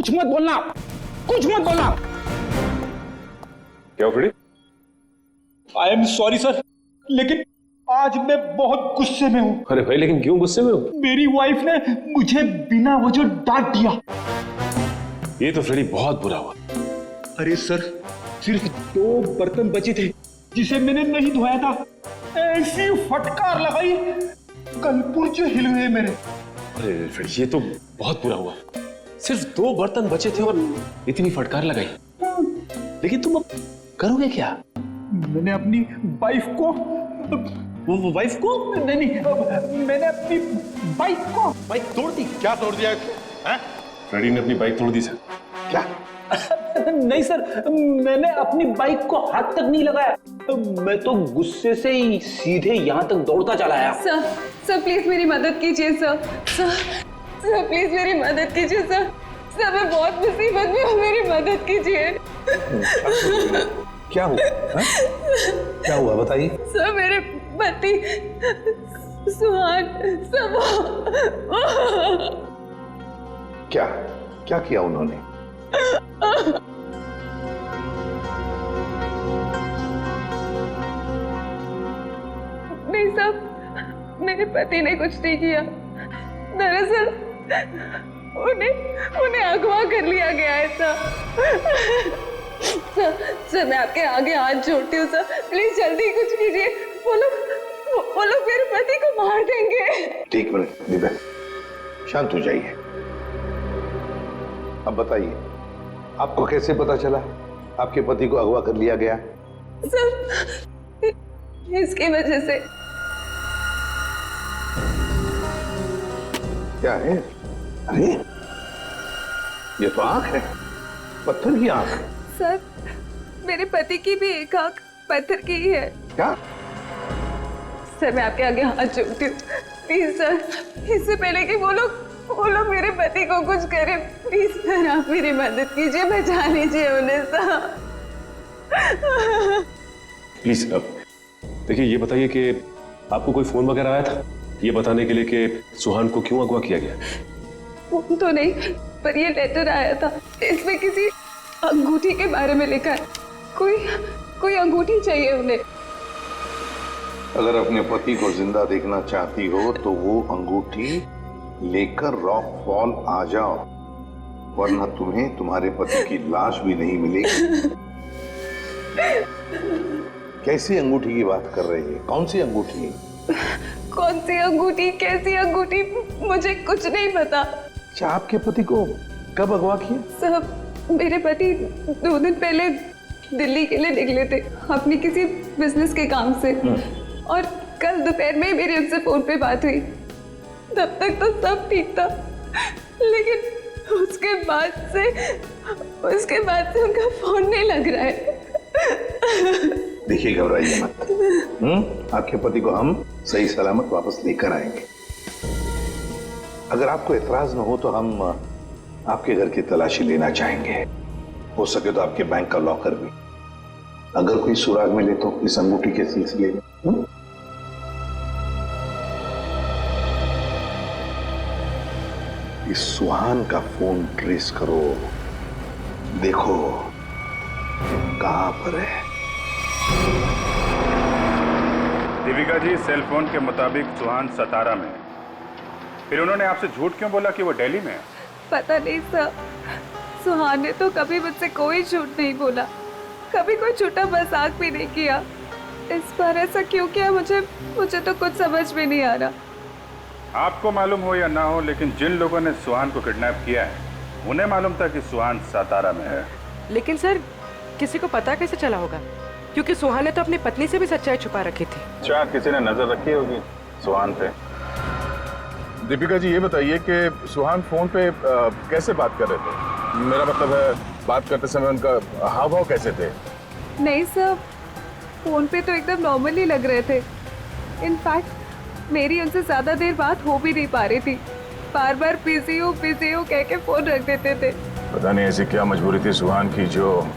कुछ मत बोलना, कुछ मत बोलना। क्या Freddy? I am sorry sir, लेकिन आज मैं बहुत गुस्से में हूँ। अरे भाई, लेकिन क्यों गुस्से में हो? मेरी वाइफ ने मुझे बिना वजह डांट दिया। ये तो फ्रेडी बहुत बुरा हुआ। अरे सर, सिर्फ 2 बर्तन बचे थे जिसे मैंने नहीं धोया था, ऐसी फटकार लगाई कल पुर्जे हिल गए मेरे। अरे फ्रेडी, ये तो बहुत बुरा हुआ। सिर्फ 2 बर्तन बचे थे और इतनी फटकार लगाई। लेकिन तुम अब करोगे क्या? मैंने अपनी वाइफ को वो वाइफ को? नहीं, मैंने अपनी बाइक को बाइक तोड़ दी? क्या तोड़ दिया है? फ्रेडी ने अपनी बाइक तोड़ दी सर। क्या? नहीं सर, मैंने अपनी बाइक को हाथ तक नहीं लगाया, मैं तो गुस्से से ही सीधे यहाँ तक दौड़ता चला आया। सर प्लीज मेरी मदद कीजिए सर प्लीज मेरी मदद कीजिए सर मैं बहुत मुसीबत में हूँ, मेरी मदद कीजिए। क्या हुआ? क्या हुआ बताइए। सर मेरे पति सुहान सब क्या क्या किया उन्होंने? नहीं साहब, मेरे पति ने कुछ नहीं किया। दरअसल उन्हें अगवा कर लिया गया है सर मैं आपके आगे हाथ जोड़ती हूँ सर, प्लीज जल्दी कुछ कीजिए। वो लोग मेरे पति को मार देंगे। ठीक मिनट दिव्या, शांत हो जाइए। अब बताइए, आपको कैसे पता चला आपके पति को अगवा कर लिया गया? सर इसकी वजह से। क्या है? अरे ये तो आंख है, पत्थर की आंख। सर मेरे पति की भी एक आंख पत्थर की ही है। क्या? सर मैं आपके आगे हाथ जोड़ती हूँ, प्लीज सर, इससे पहले कि वो लोग मेरे पति को कुछ करें, प्लीज सर आप मेरी मदद कीजिए, बचा लीजिए उन्हें सर। प्लीज देखिए, ये बताइए कि आपको कोई फोन वगैरह आया था ये बताने के लिए कि सुहान को क्यों अगवा किया गया? फोन तो नहीं, पर ये लेटर आया था, इसमें किसी अंगूठी के बारे में लिखा है। कोई अंगूठी चाहिए उन्हें। अगर अपने पति को जिंदा देखना चाहती हो तो वो अंगूठी लेकर रॉक फॉल आ जाओ, वरना तुम्हें तुम्हारे पति की लाश भी नहीं मिलेगी। कैसी अंगूठी की बात कर रही है? कौन सी अंगूठी? कौन सी अंगूठी, कैसी अंगूठी, मुझे कुछ नहीं पता। अच्छा, आपके पति को कब अगवा किया? साहब मेरे पति 2 दिन पहले दिल्ली के लिए निकले थे अपनी किसी बिजनेस के काम से, और कल दोपहर में मेरी उनसे फोन पे बात हुई। तब तक तो सब ठीक था, लेकिन उसके बाद से उनका फोन नहीं लग रहा है। देखिए, घबराइए मत। आपके पति को हम सही सलामत वापस लेकर आएंगे। अगर आपको एतराज न हो तो हम आपके घर की तलाशी लेना चाहेंगे, हो सके तो आपके बैंक का लॉकर भी, अगर कोई सुराग मिले तो इस अंगूठी के सिलसिले में। इस सुहान का फोन ट्रेस करो, देखो कहां पर है। दीपिका जी, सेल फोन के मुताबिक सुहान सतारा में है। फिर उन्होंने आपसे झूठ क्यों बोला कि वो दिल्ली में है? पता नहीं सर, सुहान ने तो कभी मुझसे कोई झूठ नहीं बोला, कभी कोई झूठा मजाक भी नहीं किया। इस बार ऐसा क्यों किया मुझे तो कुछ समझ में नहीं आ रहा। आपको मालूम हो या ना हो, लेकिन जिन लोगों ने सुहान को किडनैप किया है उन्हें मालूम था कि सुहान सतारा में है। लेकिन सर, किसी को पता कैसे चला होगा? क्योंकि सुहान ने तो अपनी पत्नी से भी सच्चाई छुपा रखी थी। क्या किसी ने नजर रखी होगी सुहान पे? दीपिका जी, ये बताइए कि सुहान फोन पे कैसे बात कर रहे थे? मेरा मतलब है, बात करते समय उनका हाव भाव कैसे थे? नहीं सर, फोन पे तो एकदम नॉर्मल ही लग रहे थे। इनफैक्ट मेरी उनसे ज्यादा देर बात हो भी नहीं पा रही थी, बार बार बिजी हो कह के फोन रख देते थे। पता नहीं ऐसी क्या मजबूरी थी सुहान की जो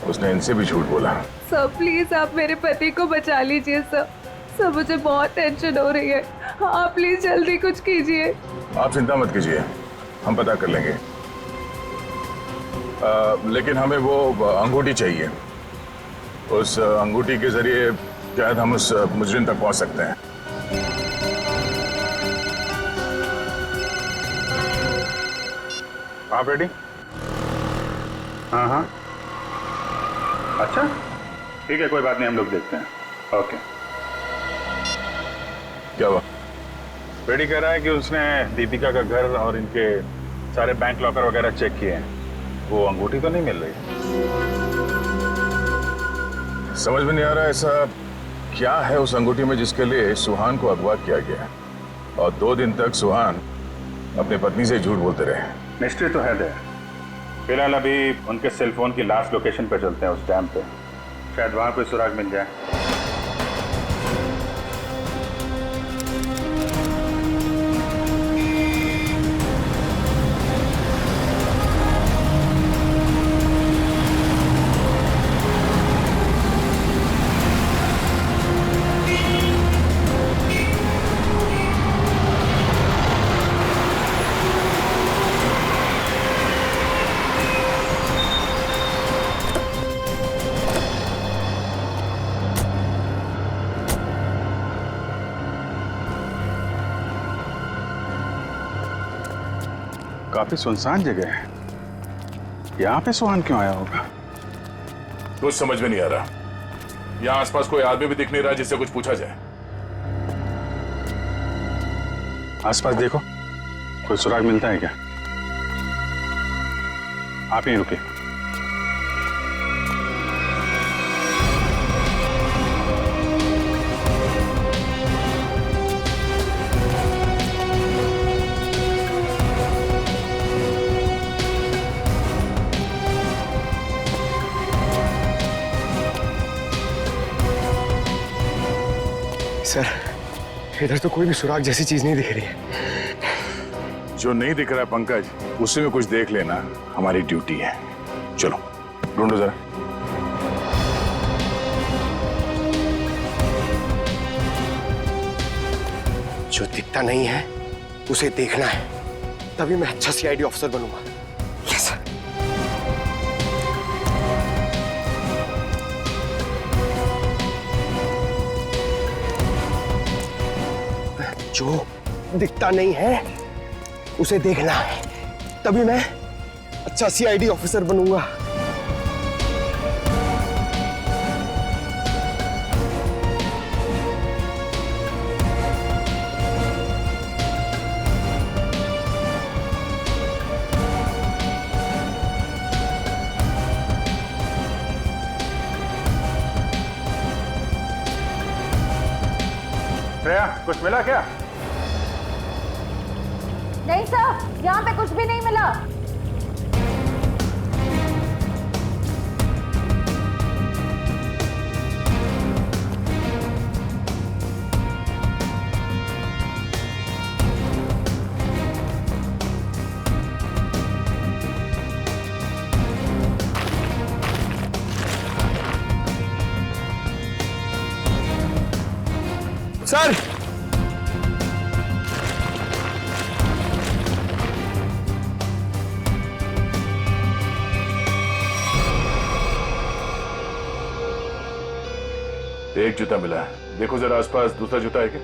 उसने इनसे भी झूठ बोला। सर प्लीज आप मेरे पति को बचा लीजिए सर, मुझे बहुत टेंशन हो रही है। हाँ प्लीज जल्दी कुछ कीजिए। आप चिंता मत कीजिए, हम पता कर लेंगे। लेकिन हमें वो अंगूठी चाहिए। उस अंगूठी के जरिए शायद हम उस मुजरिम तक पहुंच सकते हैं। आप रेडी? हाँ हाँ, अच्छा ठीक है, कोई बात नहीं, हम लोग देखते हैं। ओके। क्या हुआ? रेडी कह रहा है कि उसने दीपिका का घर और इनके सारे बैंक लॉकर वगैरह चेक किए हैं, वो अंगूठी तो नहीं मिल रही। समझ में नहीं आ रहा ऐसा क्या है उस अंगूठी में जिसके लिए सुहान को अगवा किया गया, और 2 दिन तक सुहान अपनी पत्नी से झूठ बोलते रहे। मिस्ट्री तो है दे। फिलहाल अभी उनके सेलफोन की लास्ट लोकेशन पे चलते हैं, उस डैम पे, शायद वहां कोई सुराग मिल जाए। काफी सुनसान जगह है, यहाँ पे सुहान क्यों आया होगा? कुछ समझ में नहीं आ रहा। यहाँ आसपास कोई आदमी भी दिख नहीं रहा जिससे कुछ पूछा जाए। आसपास देखो, कोई सुराग मिलता है क्या? आप ही रुके। सर, इधर तो कोई भी सुराग जैसी चीज नहीं दिख रही है। जो नहीं दिख रहा है पंकज, उसी में कुछ देख लेना हमारी ड्यूटी है। चलो ढूंढो जरा। जो दिखता नहीं है उसे देखना है, तभी मैं अच्छा सीआईडी ऑफिसर बनूंगा। Yes sir. जो दिखता नहीं है उसे देखना है, तभी मैं अच्छा सीआईडी ऑफिसर बनूंगा। श्रेया, कुछ मिला क्या? नहीं सर, यहाँ पे कुछ भी नहीं मिला। सर, एक जूता मिला है, देखो जरा आसपास दूसरा जूता है क्या?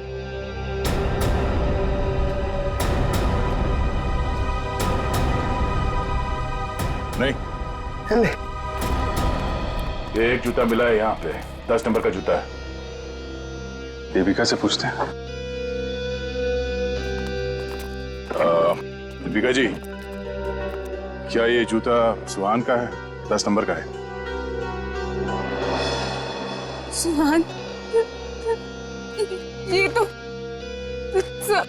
नहीं, एक जूता मिला है यहाँ पे, 10 नंबर का जूता है। दीपिका से पूछते हैं। दीपिका जी, क्या ये जूता सुहान का है? 10 नंबर का है। सुहान, ये तो सर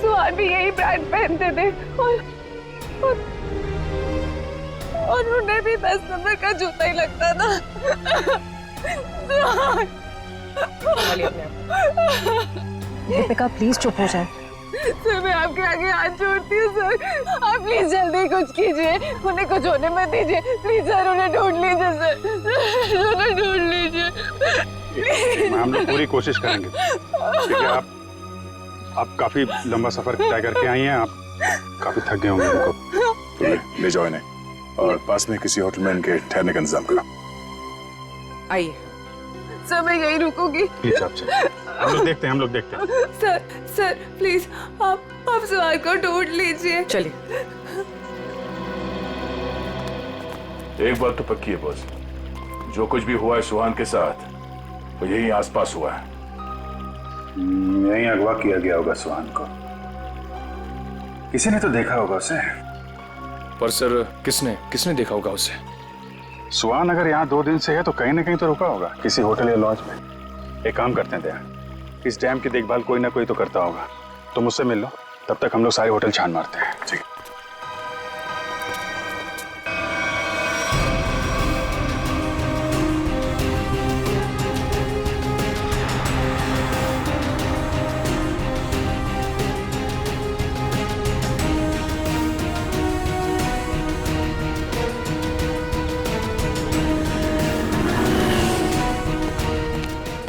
सुहान भी यही ब्रांड पहनते थे और उन्हें भी 10 नंबर का जूता ही लगता था। दीपिका प्लीज चुप हो जाए। सर, मैं आपके आगे हाथ जोड़ती हूँ सर, आप प्लीज जल्दी कुछ कीजिए, उन्हें कुछ होने मत दीजिए प्लीज सर, उन्हें ढूंढ लीजिए सर, उन्हें ढूंढ लीजिए। हम लोग पूरी कोशिश करेंगे। ठीक है, आप काफी लंबा सफर तय करके आई हैं, आप काफी थक गए होंगे उनको। तो ले जाओ इन्हें और पास में किसी होटल में इनके ठहरने का इंतजाम करो। आइए। सर मैं यही रुकूंगी। प्लीज आप चलिए, हम लोग देखते हैं। सर प्लीज आप सुहान को ढूंढ लीजिए। चलिए। एक बात तो पक्की है बॉस, जो कुछ भी हुआ है सुहान के साथ वो यही आसपास हुआ है। यहीं अगवा किया गया होगा सुहान को, किसी ने तो देखा होगा उसे। पर सर किसने देखा होगा उसे? सुहान अगर यहाँ 2 दिन से है तो कहीं ना कहीं तो रुका होगा, किसी होटल या लॉज में। एक काम करते हैं दया, इस डैम की देखभाल कोई ना कोई तो करता होगा, तो मुझसे मिल लो, तब तक हम लोग सारे होटल छान मारते हैं। ठीक है।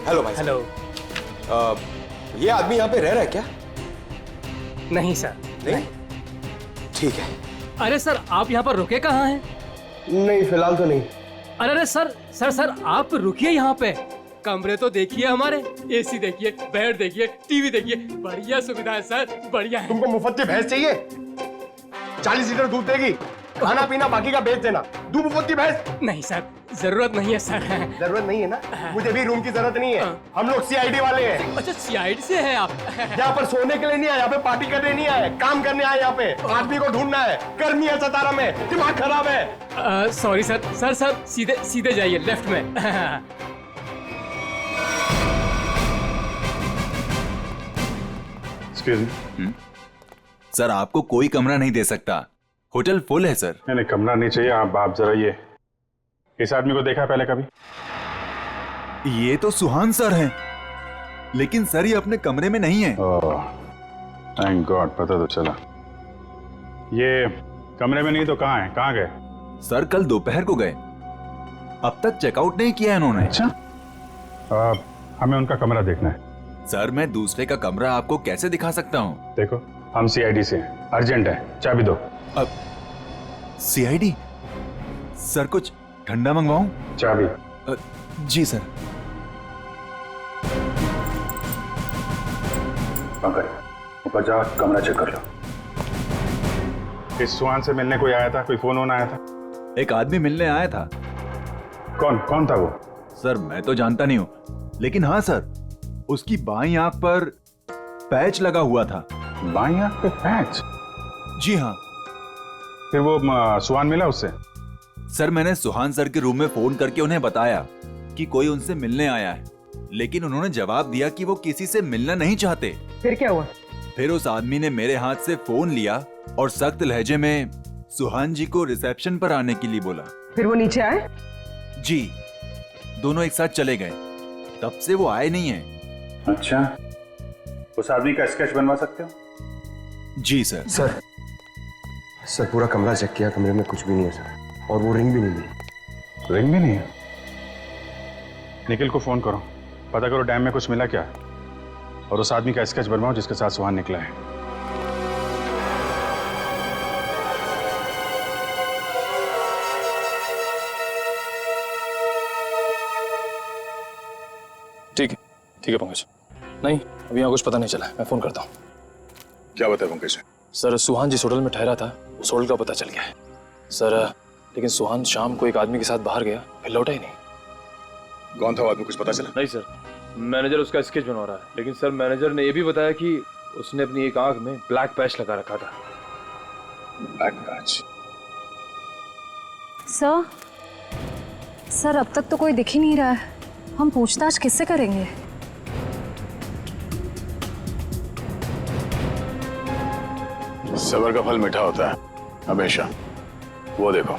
हेलो भाई। हेलो। ये आदमी यहाँ पे रह रहा है क्या? नहीं सर। नहीं? ठीक है। अरे सर आप यहाँ पर रुके कहाँ हैं? नहीं फिलहाल तो नहीं। अरे सर आप रुकिए यहाँ पे। कमरे तो देखिए हमारे, एसी देखिए, बेड देखिए, टीवी देखिए, बढ़िया सुविधा है सर, बढ़िया है। तुमको मुफ्त भैंस चाहिए? 40 लीटर दूध देगी, खाना पीना बाकी का बेच देना। दूध मुफ्त भैंस? नहीं सर, जरूरत नहीं है सर। जरूरत नहीं है ना? मुझे भी रूम की जरूरत नहीं है, हम लोग सीआईडी वाले हैं। अच्छा सीआईडी से है आप? यहाँ पर सोने के लिए नहीं आए, यहाँ पे पार्टी करने नहीं आए, काम करने आए। यहाँ पे आदमी को ढूंढना है, गर्मी है सतारा में, दिमाग खराब है। सॉरी सर सीधे जाइए लेफ्ट में। सर आपको कोई कमरा नहीं दे सकता, होटल फुल है सर। नहीं कमरा नहीं चाहिए। आप जरा ये इस आदमी को देखा है पहले कभी? ये तो सुहान सर हैं, लेकिन सर ये अपने कमरे में नहीं है। थैंक गॉड, पता तो चला। ये कमरे में नहीं तो कहाँ है? कहाँ गए? सर कल दोपहर को गए, अब तक चेकआउट नहीं किया इन्होंने। अच्छा, हमें उनका कमरा देखना है। सर मैं दूसरे का कमरा आपको कैसे दिखा सकता हूँ? देखो हम सीआईडी से हैं, अर्जेंट है, चाबी दो। अब सीआईडी? सर कुछ ठंडा मंगवाऊं? चाबी। जी सर। ऊपर जाओ, कमरा चेक कर लो। इस सुहान से मिलने कोई आया था? कोई फोन आया था? एक आदमी मिलने आया था। कौन था वो? सर मैं तो जानता नहीं हूँ, लेकिन हाँ सर उसकी बाईं आंख पर पैच लगा हुआ था। बाईं आंख पे पैच? जी हाँ। फिर वो सुहान मिला उससे? सर मैंने सुहान सर के रूम में फोन करके उन्हें बताया कि कोई उनसे मिलने आया है, लेकिन उन्होंने जवाब दिया कि वो किसी से मिलना नहीं चाहते। फिर क्या हुआ? फिर उस आदमी ने मेरे हाथ से फोन लिया और सख्त लहजे में सुहान जी को रिसेप्शन पर आने के लिए बोला। फिर वो नीचे आए? जी, दोनों एक साथ चले गए, तब से वो आए नहीं है। अच्छा, उस आदमी का स्केच बनवा सकते हो? जी सर। सर पूरा कमरा चेक किया, कमरे में कुछ भी नहीं है सर, और वो रिंग भी नहीं मिली। रिंग भी नहीं है? निखिल को फोन करो, पता करो डैम में कुछ मिला क्या, और उस आदमी का स्केच बनवाओ जिसके साथ सुहान निकला है। ठीक है पंकज। नहीं अभी यहाँ कुछ पता नहीं चला, मैं फोन करता हूँ। क्या बताया पंकज? सर सुहान जिस होटल में ठहरा था उस होटल का पता चल गया है सर, लेकिन सुहान शाम को एक आदमी के साथ बाहर गया, फिर लौटा ही नहीं। कौन था वो आदमी, कुछ पता चला? नहीं सर, मैनेजर उसका स्केच बनवा रहा है, लेकिन सर मैनेजर ने यह भी बताया कि उसने अपनी एक आंख में ब्लैक पैच लगा रखा था। Black patch? सर अब तक तो कोई दिख ही नहीं रहा है, हम पूछताछ किससे करेंगे? सबर का फल मीठा होता है हमेशा, वो देखो।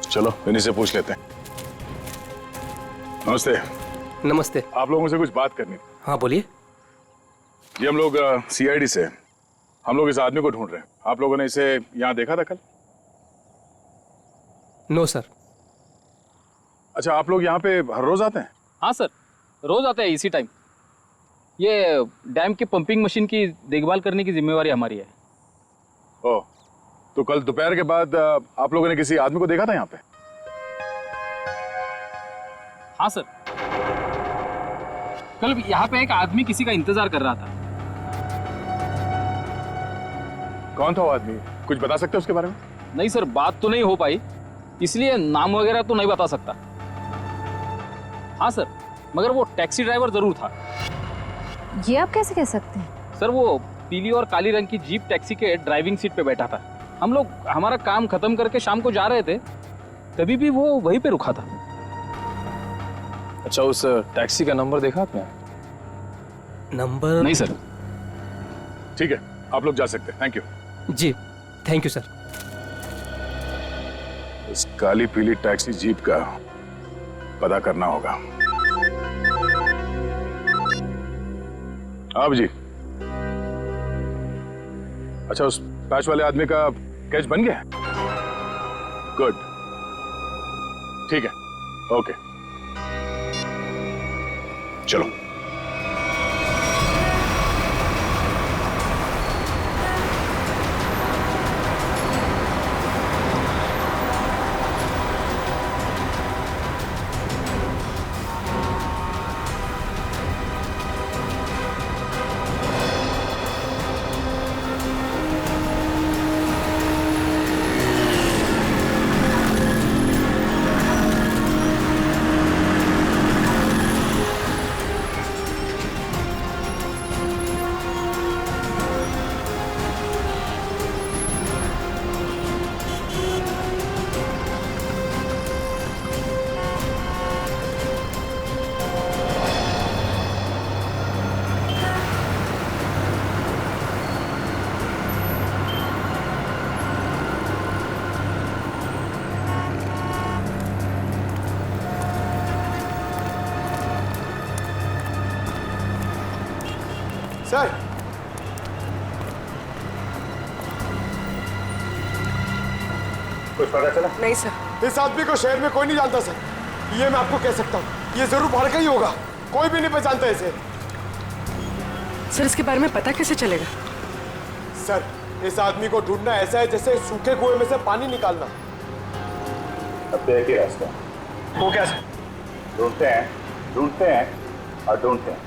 चलो इन्हीं से पूछ लेते हैं। नमस्ते। नमस्ते। आप लोगों से कुछ बात करनी थी। हाँ बोलिए। ये हम लोग सीआईडी से, हम लोग इस आदमी को ढूंढ रहे हैं। आप लोगों ने इसे यहाँ देखा था कल? No sir. अच्छा, आप लोग यहाँ पे हर रोज आते हैं? हाँ सर, रोज आते हैं इसी टाइम, ये डैम की पंपिंग मशीन की देखभाल करने की जिम्मेवारी हमारी है। ओह, तो कल दोपहर के बाद आप लोगों ने किसी आदमी को देखा था यहाँ पे? हाँ सर, कल यहाँ पे एक आदमी किसी का इंतजार कर रहा था। कौन था वो आदमी? कुछ बता सकते हो उसके बारे में? नहीं सर, बात तो नहीं हो पाई, इसलिए नाम वगैरह तो नहीं बता सकता। हाँ सर, मगर वो टैक्सी ड्राइवर जरूर था। ये आप कैसे कह सकते हैं? सर वो पीली और काली रंग की जीप टैक्सी के ड्राइविंग सीट पे बैठा था। हम लोग हमारा काम खत्म करके शाम को जा रहे थे, तभी भी वो वहीं पे रुका था। अच्छा, उस टैक्सी का नंबर देखा आपने? नंबर नहीं सर। ठीक है, आप लोग जा सकते हैं। थैंक यू जी, थैंक यू सर। इस काली पीली टैक्सी जीप का पता करना होगा। आप जी, अच्छा उस पैच वाले आदमी का कैच बन गया? गुड, ठीक है, ओके, चलो। सर, कुछ पता चला? नहीं सर। इस आदमी को शहर में कोई नहीं जानता सर, ये मैं आपको कह सकता हूँ। ये जरूर बाहर का ही होगा, कोई भी नहीं पहचानता इसे। सर, इसके बारे में पता कैसे चलेगा? सर, इस आदमी को ढूंढना ऐसा है जैसे सूखे कुएं में से पानी निकालना। अब तो एक ही रास्ता। वो कैसे? ढूंढते हैं और ढूंढते हैं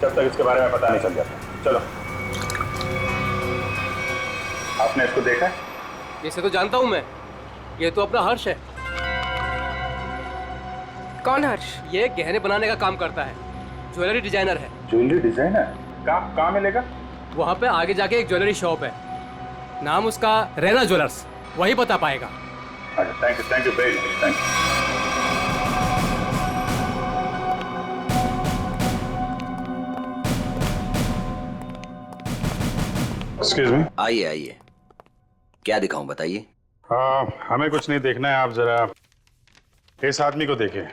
जब तक इसके बारे में पता नहीं चल जाता। चलो। आपने इसको देखा? इसे तो जानता हूं मैं, ये तो अपना हर्ष है। कौन हर्ष? ये गहने बनाने का काम करता है, ज्वेलरी डिजाइनर है। Jewellery designer? कहाँ मिलेगा? वहाँ पे आगे जाके एक ज्वेलरी शॉप है, नाम उसका रैना ज्वेलर्स, वही बता पाएगा। अच्छा, thank you very much, thank you. Excuse me. आइए, क्या दिखाऊं बताइए। हमें कुछ नहीं देखना है, आप जरा इस आदमी को देखिए।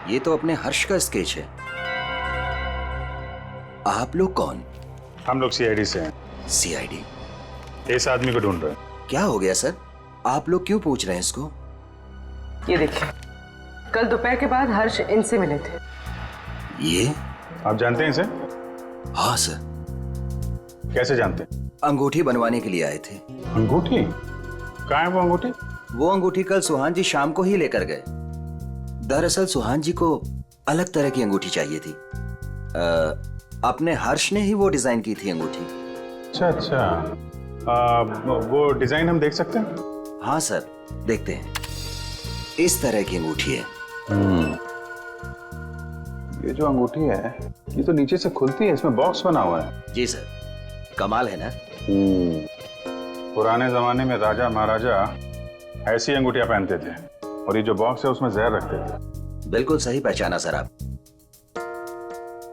ये तो अपने हर्ष का स्केच है। आप लोग कौन? हम लोग सीआईडी से हैं। सीआईडी? इस आदमी को ढूंढ रहे हैं। क्या हो गया सर, आप लोग क्यों पूछ रहे हैं इसको? ये देखिए, कल दोपहर के बाद हर्ष इनसे मिले थे। ये आप जानते हैं इसे? हाँ सर। कैसे जानते हैं? अंगूठी बनवाने के लिए आए थे। अंगूठी? कहाँ है वो अंगूठी? वो अंगूठी कल सुहान जी शाम को ही लेकर गए। दरअसल सुहान जी को अलग तरह की अंगूठी चाहिए थी। अपने हर्ष ने ही वो डिजाइन की थी अंगूठी। अच्छा, वो डिजाइन हम देख सकते हैं? हाँ सर, देखते हैं। इस तरह की अंगूठी है। ये जो अंगूठी है, ये तो नीचे से खुलती है, इसमें बॉक्स बना हुआ है। जी सर, कमाल है ना। पुराने जमाने में राजा महाराजा ऐसी अंगूठियां पहनते थे, और ये जो बॉक्स है उसमें जहर रखते थे। बिल्कुल सही पहचाना सर आप।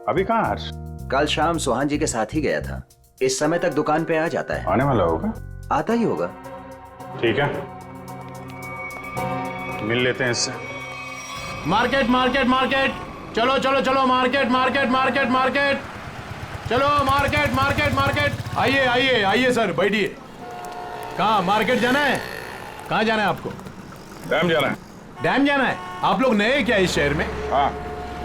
अभी कहाँ हर्ष? कल शाम सुहान जी के साथ ही गया था। इस समय तक दुकान पे आ जाता है। आने वाला होगा? आता ही होगा। ठीक है, मिल लेते हैं इससे। मार्केट मार्केट मार्केट, चलो चलो चलो, मार्केट मार्केट मार्केट मार्केट, चलो मार्केट मार्केट मार्केट। आइए आइए आइए सर, बैठिए। कहाँ मार्केट जाना है? कहाँ जाना है आपको? डैम जाना है। डैम जाना है? आप लोग नए क्या इस शहर में? हाँ,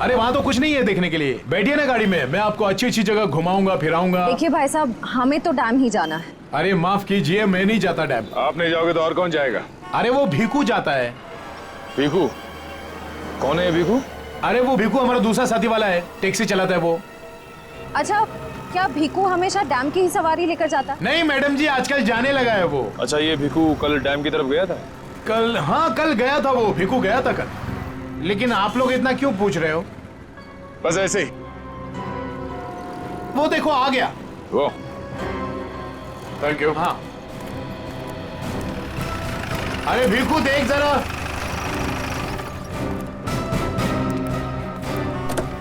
अरे वहाँ तो कुछ नहीं है देखने के लिए, बैठिए ना गाड़ी में, मैं आपको अच्छी अच्छी जगह घुमाऊंगा फिराऊंगा। देखिए भाई साहब, हमें तो डैम ही जाना है। अरे माफ कीजिए, मैं नहीं जाता डैम। आप नहीं जाओगे तो और कौन जाएगा? अरे वो भीखू जाता है। भीखू? कौन है भीखू? अरे वो भीखू हमारा दूसरा साथी वाला है, टैक्सी चलाता है वो। अच्छा, क्या भीखू हमेशा डैम की ही सवारी लेकर जाता है? नहीं मैडम जी, आजकल जाने लगा है वो। अच्छा, ये भीखू कल डैम की तरफ गया था? कल? हाँ कल गया था वो, भीखू गया था कल। लेकिन आप लोग इतना क्यों पूछ रहे हो? बस ऐसे ही। वो देखो आ गया वो। Thank you. हाँ। अरे भीखू देख जरा।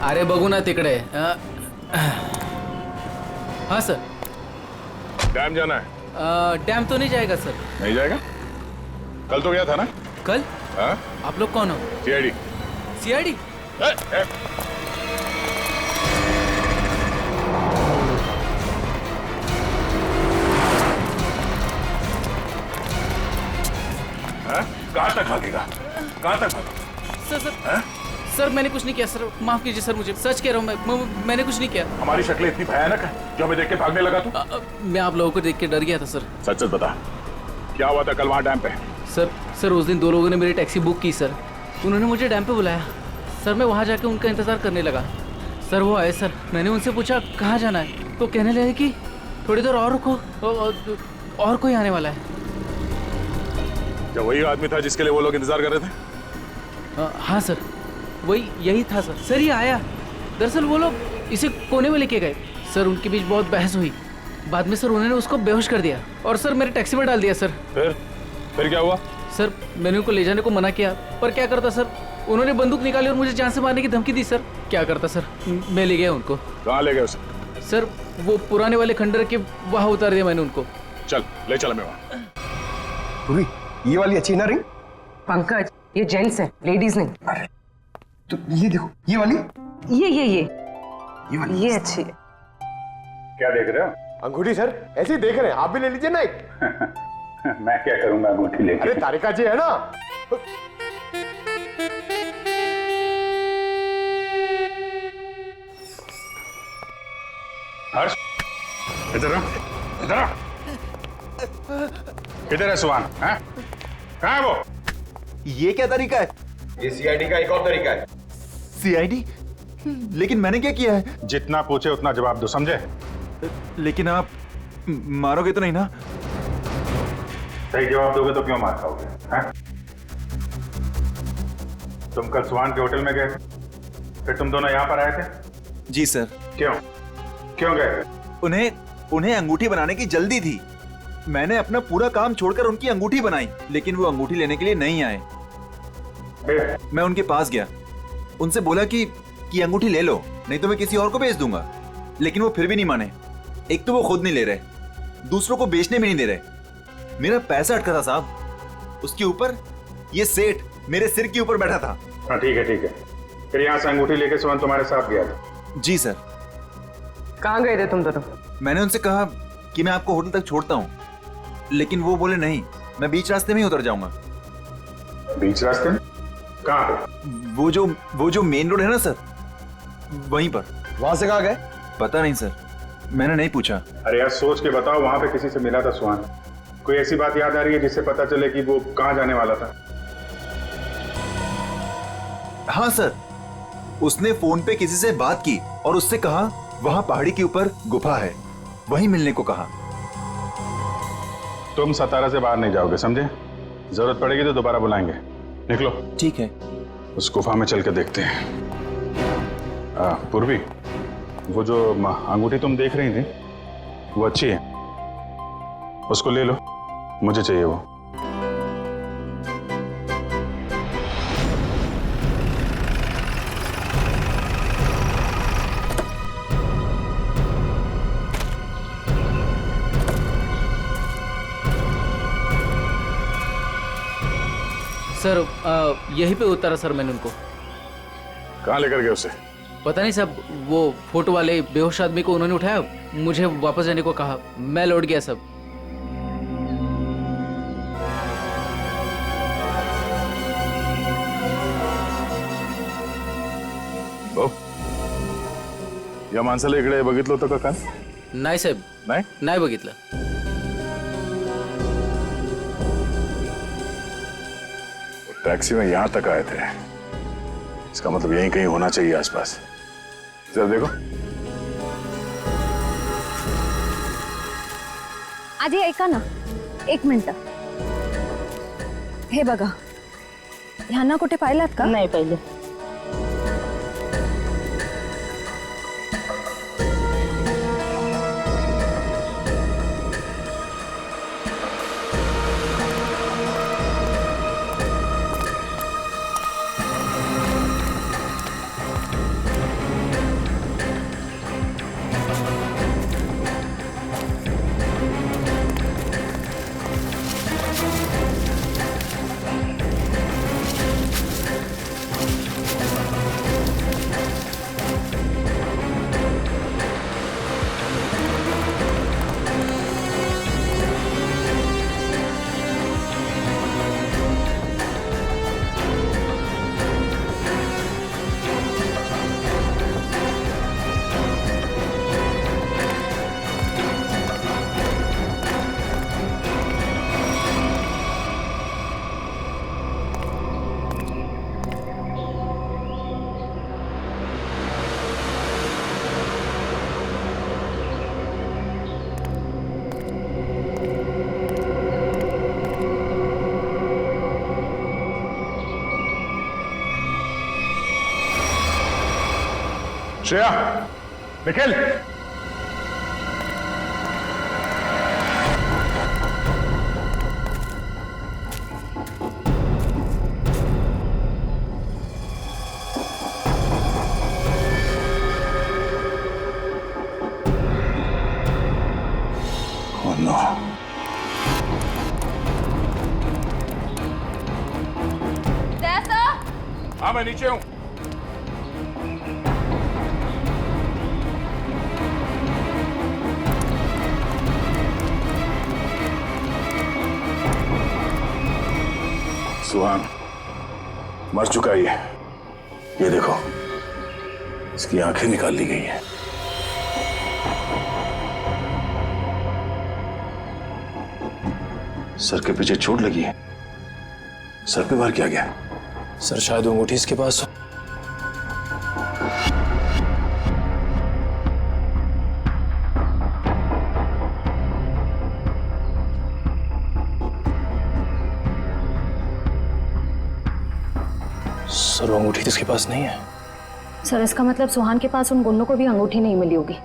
अरे बघू ना तिकडे। हाँ सर। डैम जाना है? डैम तो नहीं जाएगा सर। नहीं जाएगा? कल तो गया था ना? कल? हाँ? आप लोग कौन हो? सीआईडी। सीआईडी? कहाँ तक भागेगा? कहाँ तक भागेगा? सर सर सर मैंने कुछ नहीं किया सर, माफ कीजिए सर, मुझे सच कह रहा हूँ, मैंने कुछ नहीं किया। हमारी शक्लें इतनी भयानक है जो हमें देख के भागने लगा तू? मैं आप लोगों को देख के डर गया था सर। सच सच बता, क्या हुआ था कल वहाँ डैम पे? सर उस दिन 2 लोगों ने मेरी टैक्सी बुक की सर, उन्होंने मुझे डैम पे बुलाया सर, मैं वहाँ जाके उनका इंतजार करने लगा सर। वो आए सर, मैंने उनसे पूछा कहाँ जाना है, तो कहने लगे कि थोड़ी देर और रुको, और कोई आने वाला है। क्या वही आदमी था जिसके लिए वो लोग इंतजार कर रहे थे? हाँ सर, यही था सर। सर ये आया, दरअसल वो लोग इसे कोने में लेके गए सर, उनके बीच बहुत बहस हुई, बाद में सर उन्होंने उसको बेहोश कर दिया और सर मेरे टैक्सी में डाल दिया सर। फिर क्या हुआ? सर मैंने उनको ले जाने को मना किया, पर क्या करता सर, उन्होंने बंदूक निकाली और मुझे जान से मारने की धमकी दी सर। क्या करता सर, मैं ले गया उनको। कहाँ ले गए उसे? सर वो पुराने वाले खंडर के वहाँ उतार दिया मैंने उनको। चल ले चला मैं वहाँ। पूरी ये वाली अच्छी ना रिंग? पंकज ये जेंट्स है, लेडीज नहीं। अरे तो ये देखो, ये वाली? ये वाली ये अच्छी है। क्या देख रहे हो? अंगूठी सर, ऐसे ही देख रहे हैं, आप भी ले लीजिए ना एक। मैं क्या करूंगा अंगूठी लेके? अरे तारिका जी है ना। हर्ष, इधर आ, इधर आ। किधर है सुहान? कहाँ है वो? ये क्या तरीका है? ये सीआईडी का एक और तरीका है। सीआईडी? लेकिन मैंने क्या किया है? जितना पूछे उतना जवाब दो, समझे? लेकिन आप मारोगे तो नहीं ना? सही जवाब दोगे तो क्यों मार खाओगे? तुम कल सुहान के होटल में गए थे, फिर तुम दोनों यहाँ पर आए थे? जी सर। क्यों गए थे? उन्हें अंगूठी बनाने की जल्दी थी। मैंने अपना पूरा काम छोड़कर उनकी अंगूठी बनाई, लेकिन वो अंगूठी लेने के लिए नहीं आए। मैं उनके पास गया, उनसे बोला कि अंगूठी ले लो, नहीं तो मैं किसी और को बेच दूंगा। लेकिन वो फिर भी नहीं माने। एक तो वो खुद नहीं ले रहे, दूसरों को बेचने भी नहीं दे रहे। मेरा पैसा अटका था साहब, उसके ऊपर ये सेठ मेरे सिर के ऊपर बैठा था। हाँ ठीक है। फिर यहाँ से अंगूठी लेके सुहान तुम्हारे साथ गया था? जी सर। कहाँ गए थे तुम दोनों? मैंने उनसे कहा कि मैं आपको होटल तक छोड़ता हूँ, लेकिन वो बोले नहीं, मैं बीच रास्ते में ही उतर जाऊंगा। बीच रास्ते में? कहाँ पे? वो जो मेन रोड है ना सर, वहीं पर। वहां से कहाँ गए? पता नहीं सर, मैंने नहीं पूछा। अरे यार सोच के बताओ, वहां पे किसी से मिला था सुहान? कोई ऐसी बात याद आ रही है जिससे पता चले कि वो कहाँ जाने वाला था? हाँ सर, उसने फोन पे किसी से बात की और उससे कहा वहां पहाड़ी के ऊपर गुफा है, वहीं मिलने को कहा। तुम सतारा से बाहर नहीं जाओगे, समझे? जरूरत पड़ेगी तो दोबारा बुलाएंगे। निकलो। ठीक है। उस गुफा में चल के देखते हैं। पूर्वी, वो जो अंगूठी तुम देख रही थी वो अच्छी है, उसको ले लो, मुझे चाहिए वो। सर यहीं पे उतारा सर मैंने उनको। कहाँ लेकर गए उसे? पता नहीं सब, वो फोटो वाले बेहोश आदमी को उन्होंने उठाया, मुझे वापस जाने को कहा, मैं लौट गया सब। या माणसाला इकडे बघितलं होतं का काल? नाही साहेब, नाही बघितलं. टैक्सी में यहां तक आए थे, इसका मतलब यहीं कहीं होना चाहिए आसपास. जरा देखो. आधी ऐका ना, 1 मिनिट. हे बघा, ह्यांना कुठे पाहिलात का? नाही पाहिलं. Shreya, Nikhil, oh no. हाँ, मैं नीचे हूं. सुहान मर चुका है ये देखो, इसकी आंखें निकाल ली गई हैं. सर के पीछे चोट लगी है. सर पे वार किया गया. सर शायद वो अंगूठी इसके पास हो. सर वो अंगूठी तो इसके पास नहीं है. सर इसका मतलब सुहान के पास उन गुंडों को भी अंगूठी नहीं मिली होगी,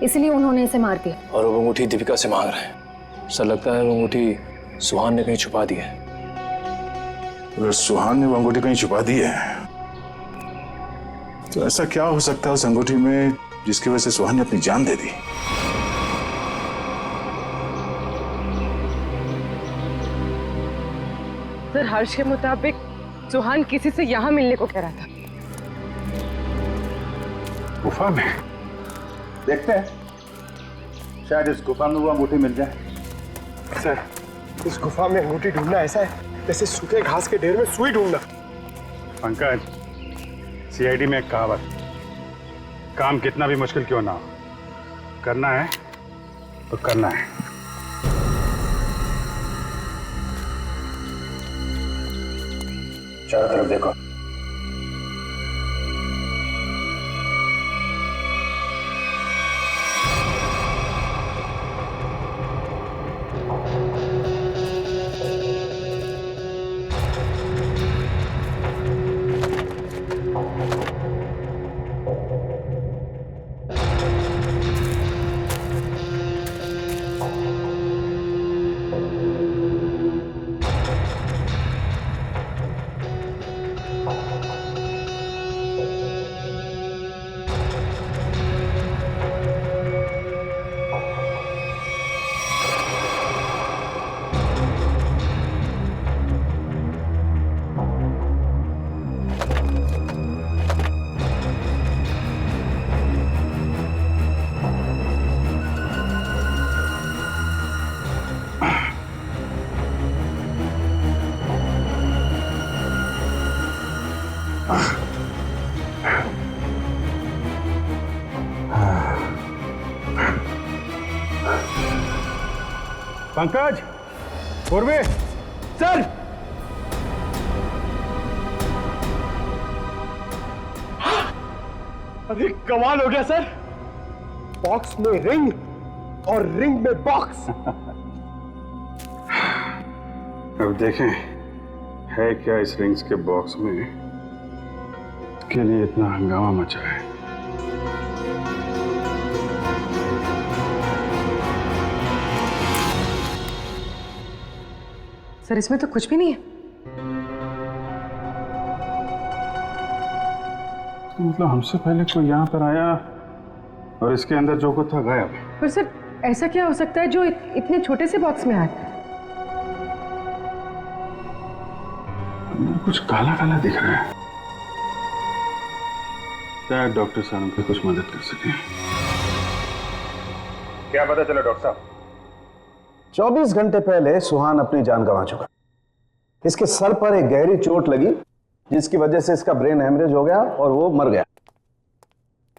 इसलिए उन्होंने इसे मार दिया. और वो अंगूठी दीपिका से मांग रहे हैं. सर लगता है वो अंगूठी सुहान ने कहीं छुपा दी है. अगर सुहान ने वो अंगूठी कहीं छुपा दी है तो ऐसा क्या हो सकता है उस अंगूठी में जिसकी वजह से सुहान ने अपनी जान दे दी? सर हर्ष के मुताबिक सुहान किसी से यहाँ मिलने को कह रहा था. गुफा में देखते हैं, शायद इस गुफा में वो अंगूठी मिल जाए. सर, इस गुफा में अंगूठी ढूंढना ऐसा है जैसे सूखे घास के ढेर में सुई ढूंढना. पंकज, सीआईडी में एक कहावत, काम कितना भी मुश्किल क्यों ना हो, करना है तो करना है. चारों तरफ देखो. पंकज, पूर्वे, सर अरे कमाल हो गया सर, बॉक्स में रिंग और रिंग में बॉक्स। अब देखें है क्या इस रिंग्स के बॉक्स में के लिए इतना हंगामा मचा है। सर इसमें तो कुछ भी नहीं है। तो मतलब हमसे पहले कोई यहाँ पर आया और इसके अंदर जो कुछ था गायब। पर सर ऐसा क्या हो सकता है जो इतने छोटे से बॉक्स में आए? कुछ काला काला दिख रहा है। शायद डॉक्टर साहब हमको कुछ मदद कर सके। क्या पता चला डॉक्टर साहब? 24 घंटे पहले सुहान अपनी जान गंवा चुका। इसके सर पर एक गहरी चोट लगी जिसकी वजह से इसका ब्रेन हेमरेज हो गया और वो मर गया।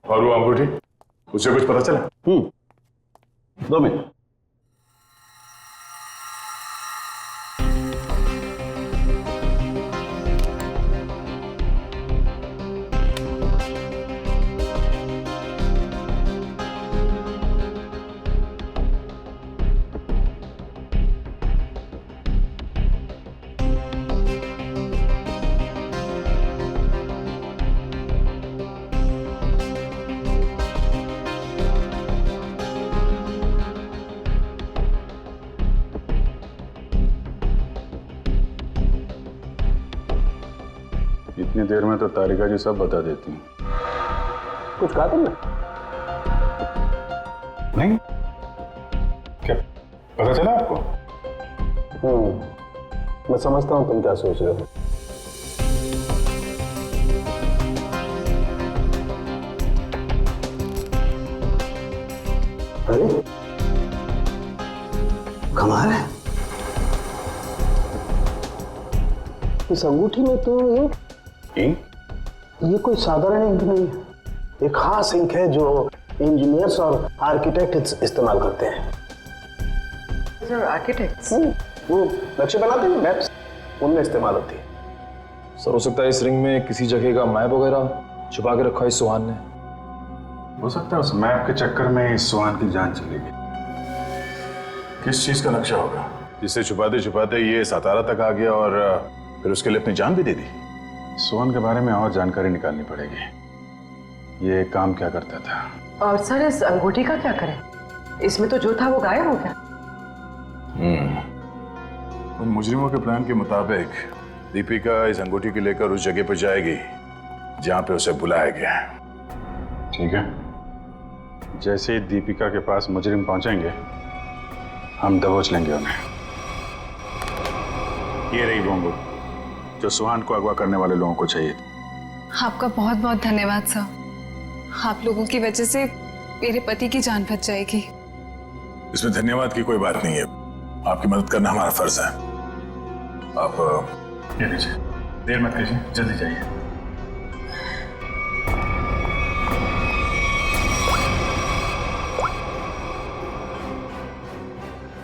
और वो अंगूठी, उसे कुछ पता चला? 2 मिनट। इतनी देर में तो तारिका जी सब बता देती हैं। कुछ कहा तुमने? नहीं, क्या पता चला आपको? मैं समझता हूं तुम क्या सोच रहे हो। अरे कमाल है, इस अंगूठी में तो ये कोई साधारण इंक नहीं है। एक खास इंक है जो इंजीनियर्स और आर्किटेक्ट इस्तेमाल करते हैं। Sir architects? वो नक्शे बनाते हैं, मैप्स, उनमें इस्तेमाल होती है। सर हो सकता है इस रिंग में किसी जगह का मैप वगैरह छुपा के रखा है इस सुहान ने। हो सकता है उस मैप के चक्कर में इस सुहान की जान चली गई। किस चीज का नक्शा होगा जिससे छुपाते छुपाते ये सातारा तक आ गया और फिर उसके लिए अपनी जान भी दे दी? सुहान के बारे में और जानकारी निकालनी पड़ेगी। ये काम क्या करता था और सर इस अंगूठी का क्या करें? इसमें तो जो था वो गायब हो गया। उन मुजरिमों के प्लान के मुताबिक दीपिका इस अंगूठी को लेकर उस जगह पर जाएगी जहां पे उसे बुलाया गया है। ठीक है, जैसे ही दीपिका के पास मुजरिम पहुंचेंगे हम दबोच लेंगे उन्हें। ये रही वो अंगूठी जो सुहान को अगवा करने वाले लोगों को चाहिए। आपका बहुत बहुत धन्यवाद सर। आप लोगों की वजह से मेरे पति की जान बच जाएगी। इसमें धन्यवाद की कोई बात नहीं है, आपकी मदद करना हमारा फर्ज है। आप ये लीजिए, देर मत कीजिए, जल्दी जाइए।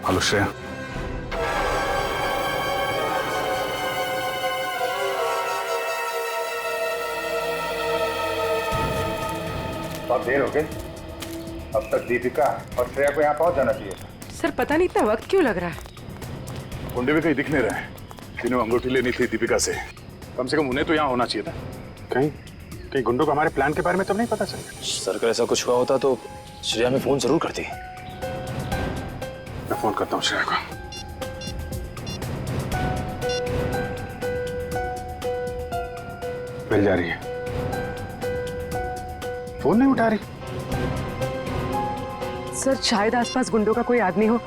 हेलो श्रेया। बहुत देर हो गई, अब तक दीपिका और श्रेया को यहाँ पहुंच जाना चाहिए। सर पता नहीं इतना वक्त क्यों लग रहा है। गुंडे भी कहीं दिख नहीं रहे। जिन्हें अंगूठी लेनी थी दीपिका से, कम उन्हें तो यहाँ होना चाहिए था। कहीं गुंडों को हमारे प्लान के बारे में तब नहीं पता चला? सर अगर ऐसा कुछ हुआ होता तो श्रेया में फोन जरूर करती। मैं फोन करता हूँ श्रेया को। मिल जा रही है, फोन नहीं उठा रही। सर शायद आसपास गुंडों का कोई आदमी हो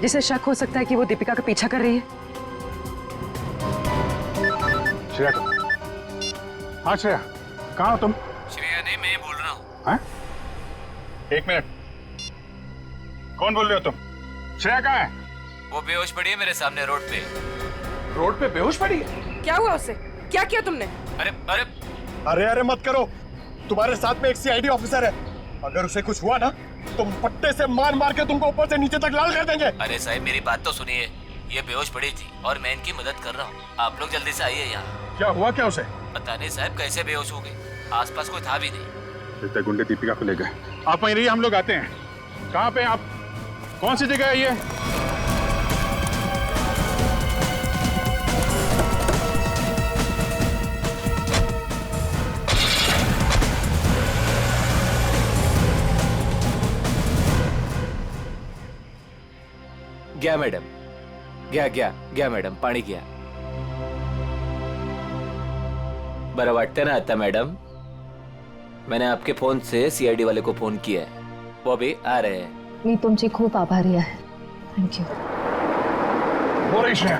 जिसे शक हो सकता है कि वो दीपिका का पीछा कर रही है। श्रेया को, हाँ श्रेया, कहाँ हो तुम? श्रेया नहीं, मैं बोल रहा हूँ। हाँ? एक मिनट, कौन बोल रहे हो तुम? श्रेया कहाँ है? वो बेहोश पड़ी है मेरे सामने रोड पे। रोड पे बेहोश पड़ी है? क्या हुआ उसे? क्या किया तुमने? अरे अरे अरे अरे मत करो, तुम्हारे साथ में एक सीआईडी ऑफिसर है, अगर उसे कुछ हुआ ना तुम पट्टे से मार मार के तुमको ऊपर से नीचे तक लाल कर देंगे। अरे साहब मेरी बात तो सुनिए, ये बेहोश पड़ी थी और मैं इनकी मदद कर रहा हूँ। आप लोग जल्दी से आइए यहाँ। क्या हुआ क्या उसे? पता नहीं साहब कैसे बेहोश हो गई, आसपास कोई था भी नहीं। इतने गुंडे दीपिका को ले गए। आप वहीं रहिए, हम लोग आते हैं। कहाँ पे आप? कौन सी जगह है ये? गया मैडम, गया मैडम, पाणी गया। बरं वाटतं ना आता मैडम? मैंने आपके फोन से सीआईडी वाले को फोन किया है, वो भी आ रहे हैं। मी तुमची खूप आभारी आहे। थँक्यू। हो रही श्रेया।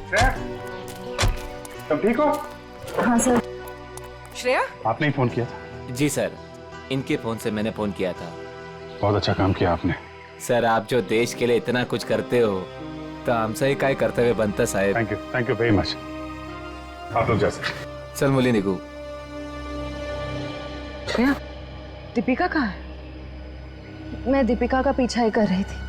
श्रेया, तुम ठीक हो? हाँ सर। श्रेया, आपने ही फोन किया था? जी सर, इनके फोन से मैंने फोन किया था। बहुत अच्छा काम किया आपने। सर आप जो देश के लिए इतना कुछ करते हो तो हमसे ही काय कर्तव्य बनतं साहेब। Thank you very much. आप लोग जैसे। चल मुली निघू। श्रेया, दीपिका कहाँ है? मैं दीपिका का पीछा ही कर रही थी।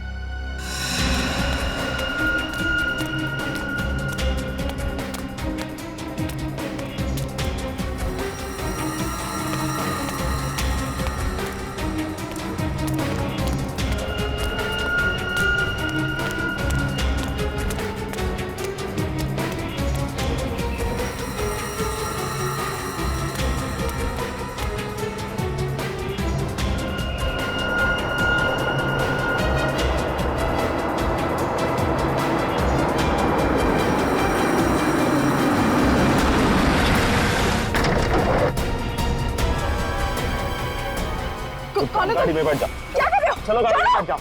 गाड़ी में बैठ जाओ। क्या कर रहे हो? चलो गाड़ी में बैठ जाओ।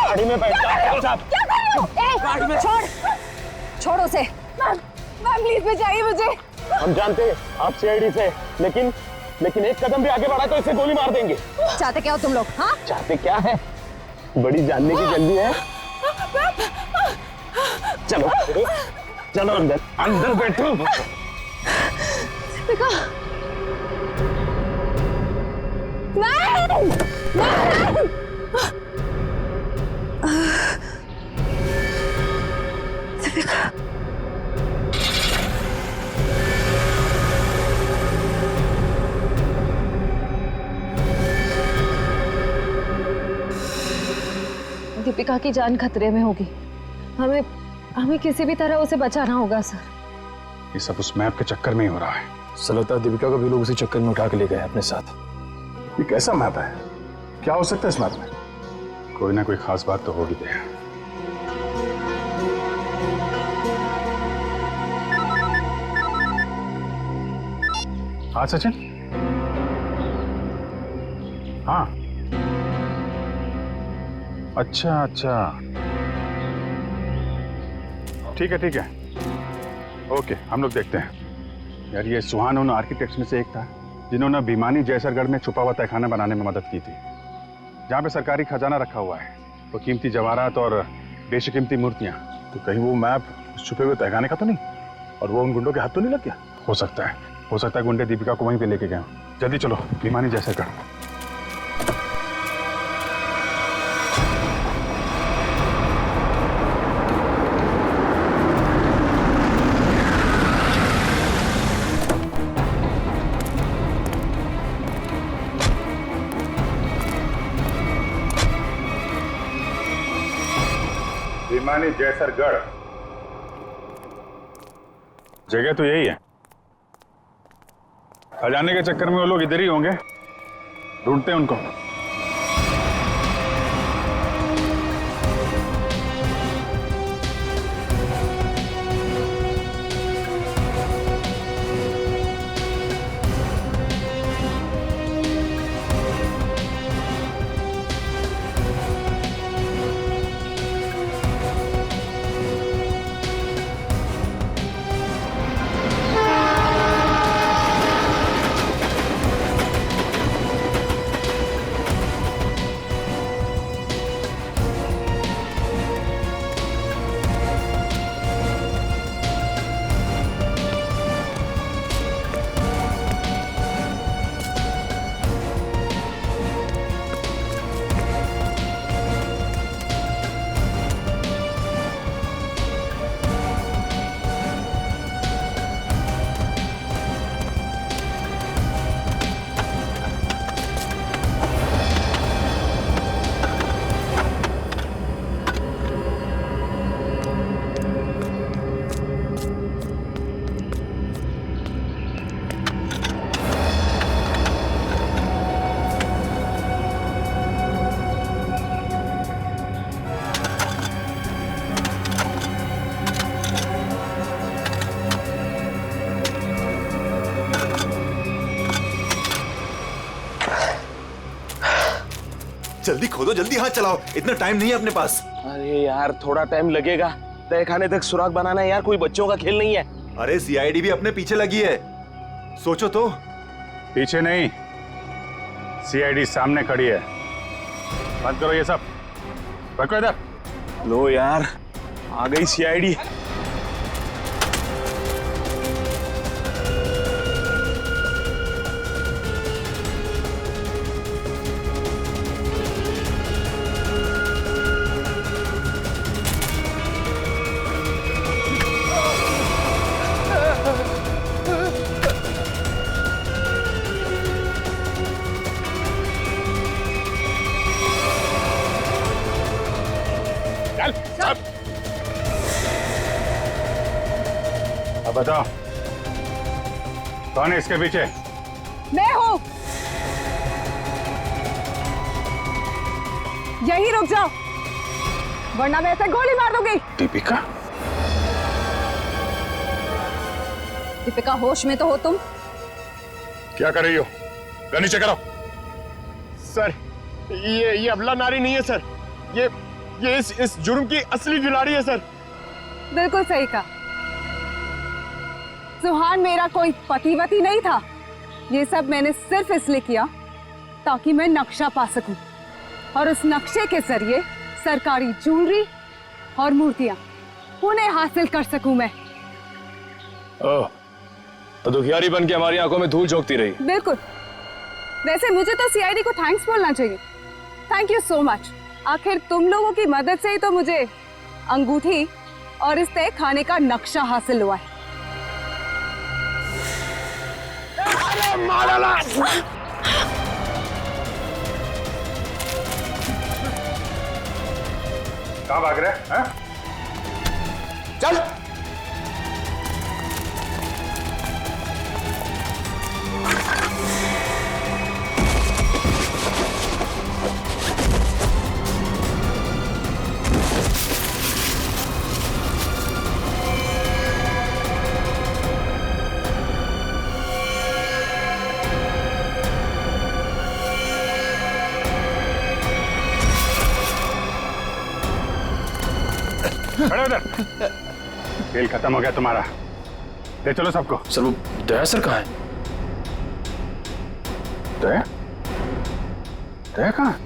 गाड़ी में बैठ जाओ। क्या कर रहे हो? गाड़ी में छोड़ उसे। मैम प्लीज बचाइए मुझे। हम जानते हैं आप सीआईडी से, लेकिन एक कदम भी आगे बढ़ा तो इसे गोली मार देंगे। चाहते क्या हो तुम लोग? हाँ, चाहते क्या है? बड़ी जानने की जल्दी है। चलो चलो अंदर बैठो। दीपिका, नहीं। दीपिका, दीपिका की जान खतरे में होगी। हमें किसी भी तरह उसे बचाना होगा सर। ये सब उस मैप के चक्कर में ही हो रहा है। सर लगता है दीपिका को भी लोग उसी चक्कर में उठा के ले गए अपने साथ। ये कैसा मैप है? क्या हो सकता है इस मैप में? कोई ना कोई खास बात तो होगी। हाँ सचिन। हाँ अच्छा ठीक है ओके, हम लोग देखते हैं। यार ये सुहान उन आर्किटेक्ट्स में से एक था जिन्होंने भिमानी जयसरगढ़ में छुपा हुआ तहखाना बनाने में मदद की थी, जहाँ पे सरकारी खजाना रखा हुआ है, वो कीमती जवाहरात और बेशकीमती मूर्तियाँ। तो कहीं वो मैप उस छुपे हुए तहखाने का तो नहीं, और वो उन गुंडों के हाथ तो नहीं लग गया? हो सकता है गुंडे दीपिका को वहीं पे लेके गए। जल्दी चलो भिमानी जयसरगढ़। भिमानी जयसरगढ़ जगह तो यही है। खजाने के चक्कर में वो लोग इधर ही होंगे, ढूंढते हैं उनको। जल्दी खोदो, जल्दी हाथ चलाओ, इतना टाइम नहीं है अपने पास। अरे यार थोड़ा टाइम लगेगा, तय खाने तक सुराग बनाना है यार, कोई बच्चों का खेल नहीं है। अरे सीआईडी भी अपने पीछे लगी है, सोचो तो। पीछे नहीं, सीआईडी सामने खड़ी है। बंद करो ये सब, रखो इधर। लो यार, आ गई सीआईडी। अब बताओ कौन है इसके पीछे? मैं हूँ। यही रुक जाओ, वरना मैं ऐसे गोली मार दूंगी। दीपिका? दीपिका होश में तो हो तुम? क्या कर रही हो? गन नीचे करो। सर ये अबला नारी नहीं है सर, ये इस जुर्म की असली खिलाड़ी है सर। बिल्कुल सही कहा। सुहान मेरा कोई पतिवती नहीं था। ये सब मैंने सिर्फ इसलिए किया ताकि मैं नक्शा पा सकूं और उस नक्शे के जरिए सरकारी ज्वेलरी और मूर्तियां उन्हें हासिल कर सकूं मैं। ओह, तो दुखियारी बन के हमारी आंखों में धूल झोंकती रही। बिल्कुल। वैसे मुझे तो सीआईडी को थैंक्स बोलना चाहिए। Thank you so much. आखिर तुम लोगों की मदद से ही तो मुझे अंगूठी और इस तय खाने का नक्शा हासिल हुआ है। कहाँ भाग रहे हैं? चल। खड़े उधर। खेल खत्म हो गया तुम्हारा, ले चलो सबको। सर वो दया सर कहाँ है? दया? दया कहाँ?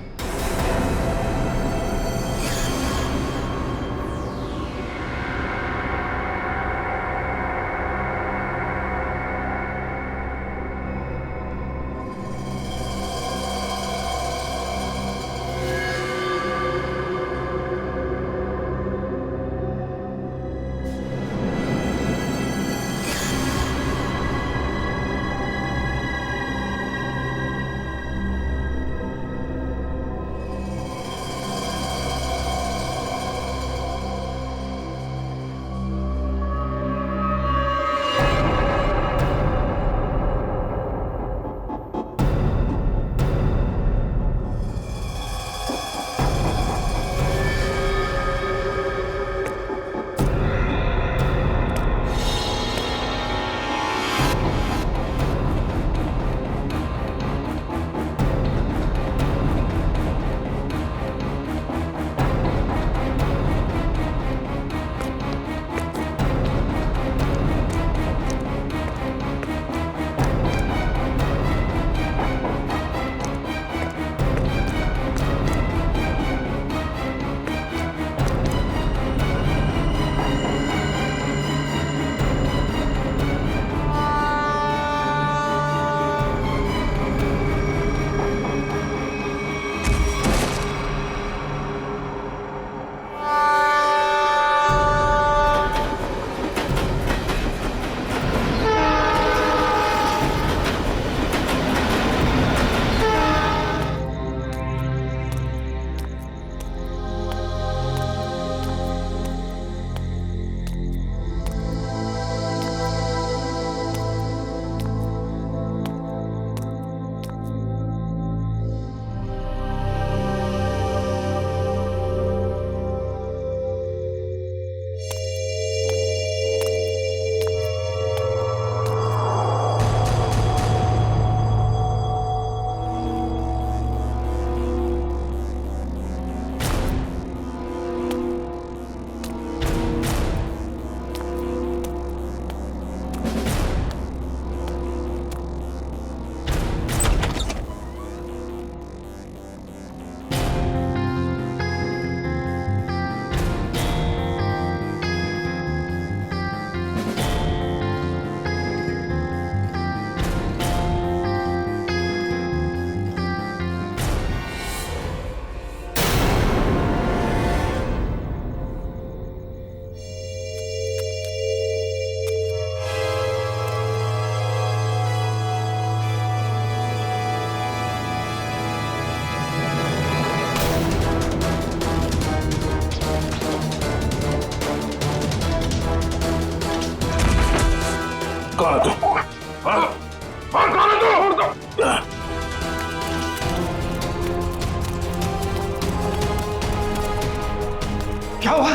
क्या हुआ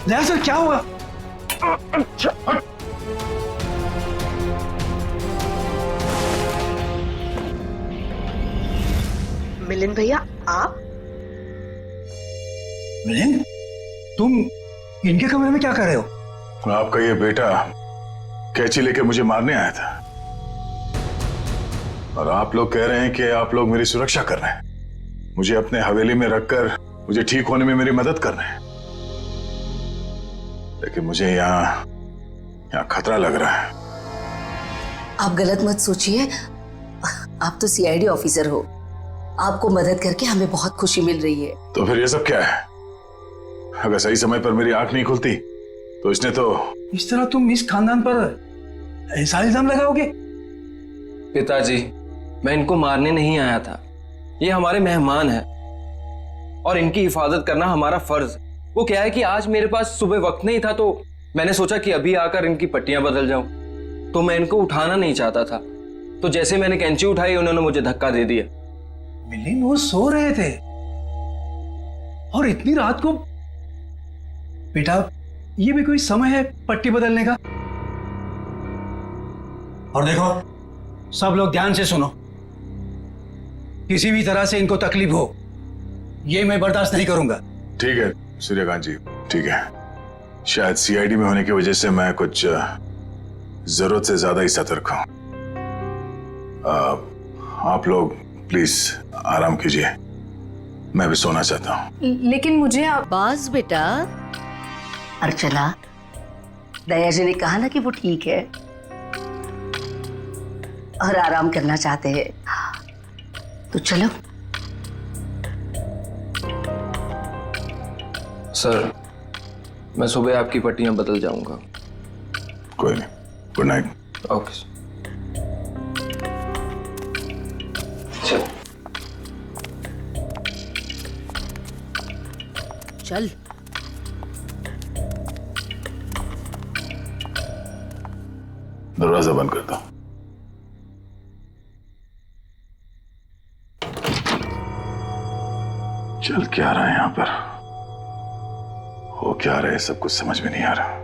दया सर, क्या हुआ? मिलिंद भैया, आप? मिलिंद, तुम इनके कमरे में क्या कर रहे हो? आपका ये बेटा कैंची लेके मुझे मारने आया था, और आप लोग कह रहे हैं कि आप लोग मेरी सुरक्षा कर रहे हैं, मुझे अपने हवेली में रखकर मुझे ठीक होने में मेरी मदद कर रहे हैं। लेकिन मुझे यहाँ खतरा लग रहा है। आप गलत मत सोचिए, आप तो सीआईडी ऑफिसर हो, आपको मदद करके हमें बहुत खुशी मिल रही है। तो फिर ये सब क्या है? अगर सही समय पर मेरी आंख नहीं खुलती तो इसने तो... इस तरह तुम इस खानदान पर ऐसा इल्जाम लगाओगे? पिताजी, मैं इनको मारने नहीं आया था, ये हमारे मेहमान हैं और इनकी हिफाजत करना हमारा फर्ज। वो क्या है कि आज मेरे पास सुबह वक्त नहीं था, तो मैंने सोचा कि अभी आकर इनकी पट्टियां बदल जाऊं। तो मैं इनको उठाना नहीं चाहता था, तो जैसे मैंने कैंची उठाई उन्होंने मुझे धक्का दे दिया। मिलिंद, वो सो रहे थे और इतनी रात को? बेटा, ये भी कोई समय है पट्टी बदलने का? और देखो, सब लोग ध्यान से सुनो, किसी भी तरह से इनको तकलीफ हो ये मैं बर्दाश्त नहीं करूंगा। ठीक है सूर्यकांत जी, ठीक है। शायद सीआईडी में होने की वजह से मैं कुछ जरूरत से ज्यादा ही सतर्क हूं। आप लोग प्लीज आराम कीजिए, मैं भी सोना चाहता हूं। लेकिन मुझे बाज बेटा। अर्चना, दया जी ने कहा ना कि वो ठीक है और आराम करना चाहते हैं, तो चलो। सर, मैं सुबह आपकी पट्टियां बदल जाऊंगा। कोई नहीं, गुड नाइट। ओके। चल। दरवाजा बंद कर दो। चल क्या रहा है यहाँ पर, हो क्या रहा है, सब कुछ समझ में नहीं आ रहा।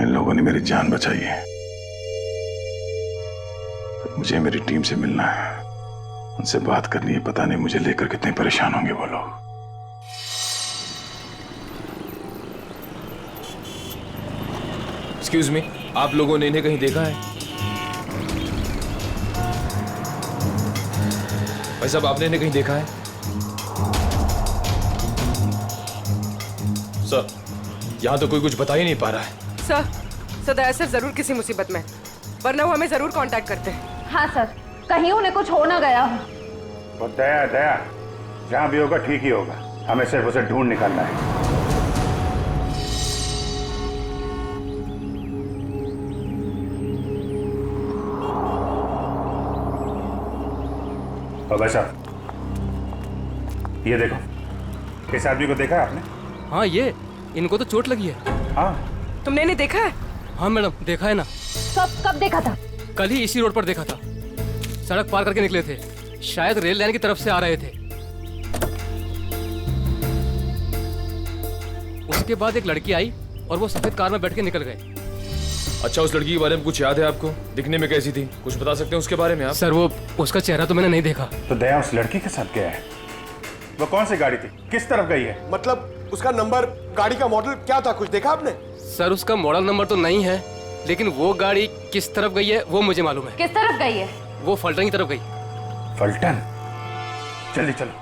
इन लोगों ने मेरी जान बचाई है, तो मुझे मेरी टीम से मिलना है, उनसे बात करनी है। पता नहीं मुझे लेकर कितने परेशान होंगे वो लोग। एक्सक्यूज मी, आप लोगों ने इन्हें कहीं देखा है? भाई साहब, आपने इन्हें कहीं देखा है? सर, यहां तो कोई कुछ बता ही नहीं पा रहा है। सर दया सर जरूर किसी मुसीबत में, वरना वो हमें जरूर कांटेक्ट करते हैं। हाँ सर, कहीं उन्हें कुछ हो ना गया हो। तो दया दया, जहां भी होगा ठीक ही होगा, हमें सिर्फ उसे ढूंढ निकालना है। तो भाई साहब, ये देखो, इस आदमी को देखा है आपने? हाँ, ये इनको तो चोट लगी है। हाँ, तुमने इन्हें देखा है? हाँ मैडम, देखा है ना। कब देखा था? कल ही इसी रोड पर देखा था, सड़क पार करके निकले थे, शायद रेल लाइन की तरफ से आ रहे थे। उसके बाद एक लड़की आई और वो सफेद कार में बैठ के निकल गए। अच्छा, उस लड़की के बारे में कुछ याद है आपको? दिखने में कैसी थी, कुछ बता सकते हैं उसके बारे में आप? सर, वो उसका चेहरा तो मैंने नहीं देखा। तो दया उस लड़की के साथ गया है? वो कौन सी गाड़ी थी, किस तरफ गई है? मतलब उसका नंबर, गाड़ी का मॉडल क्या था, कुछ देखा आपने? सर, उसका मॉडल नंबर तो नहीं है, लेकिन वो गाड़ी किस तरफ गई है वो मुझे मालूम है। किस तरफ गई है? वो फलटन की तरफ गई। फलटन? जल्दी चलो।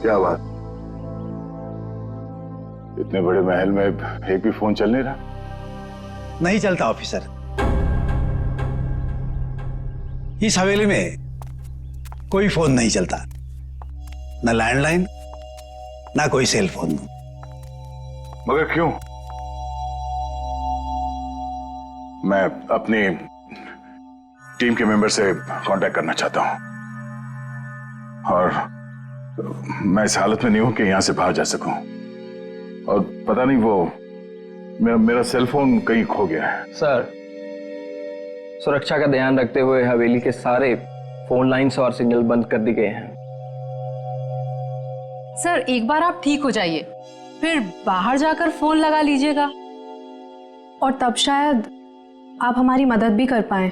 क्या बात? इतने बड़े महल में एक भी फोन चल नहीं रहा? नहीं चलता ऑफिसर। इस हवेली में कोई फोन नहीं चलता, न लैंडलाइन ना कोई सेल फोन। मगर क्यों? मैं अपनी टीम के मेंबर से कांटेक्ट करना चाहता हूं और मैं इस हालत में नहीं हूं कि यहां से बाहर जा सकूं। और पता नहीं वो मेरा सेल फोन कहीं खो गया है। सर, सुरक्षा का ध्यान रखते हुए हवेली के सारे फोन लाइन्स और सिग्नल बंद कर दिए गए हैं। सर, एक बार आप ठीक हो जाइए, फिर बाहर जाकर फोन लगा लीजिएगा और तब शायद आप हमारी मदद भी कर पाएं।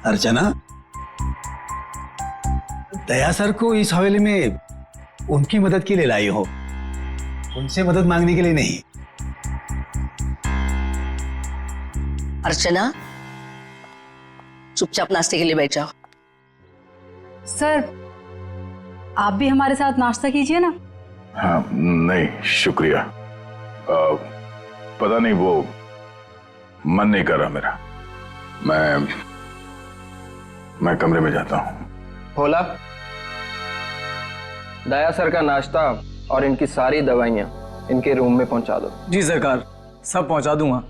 अर्चना, दया सर को इस हवेली में उनकी मदद के लिए लाई हो, उनसे मदद मांगने के लिए नहीं। अर्चना, चुपचाप नाश्ते के लिए बैठ जाओ। सर, आप भी हमारे साथ नाश्ता कीजिए ना। हाँ, नहीं शुक्रिया। पता नहीं वो मन नहीं कर रहा मेरा। मैं कमरे में जाता हूँ। भोला, दया सर का नाश्ता और इनकी सारी दवाइयाँ इनके रूम में पहुंचा दो। जी सरकार, सब पहुंचा दूंगा।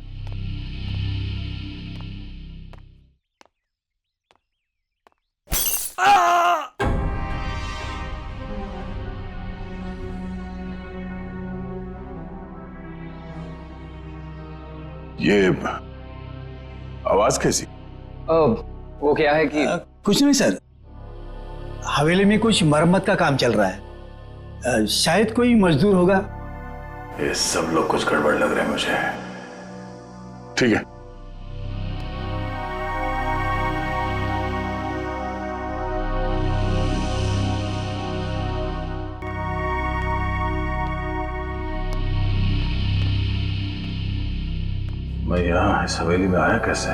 ये आवाज कैसी? वो क्या है कि कुछ नहीं सर, हवेली में कुछ मरम्मत का काम चल रहा है, शायद कोई मजदूर होगा। ये सब लोग कुछ गड़बड़ लग रहे हैं मुझे। ठीक है, मैं यहां इस हवेली में आया कैसे?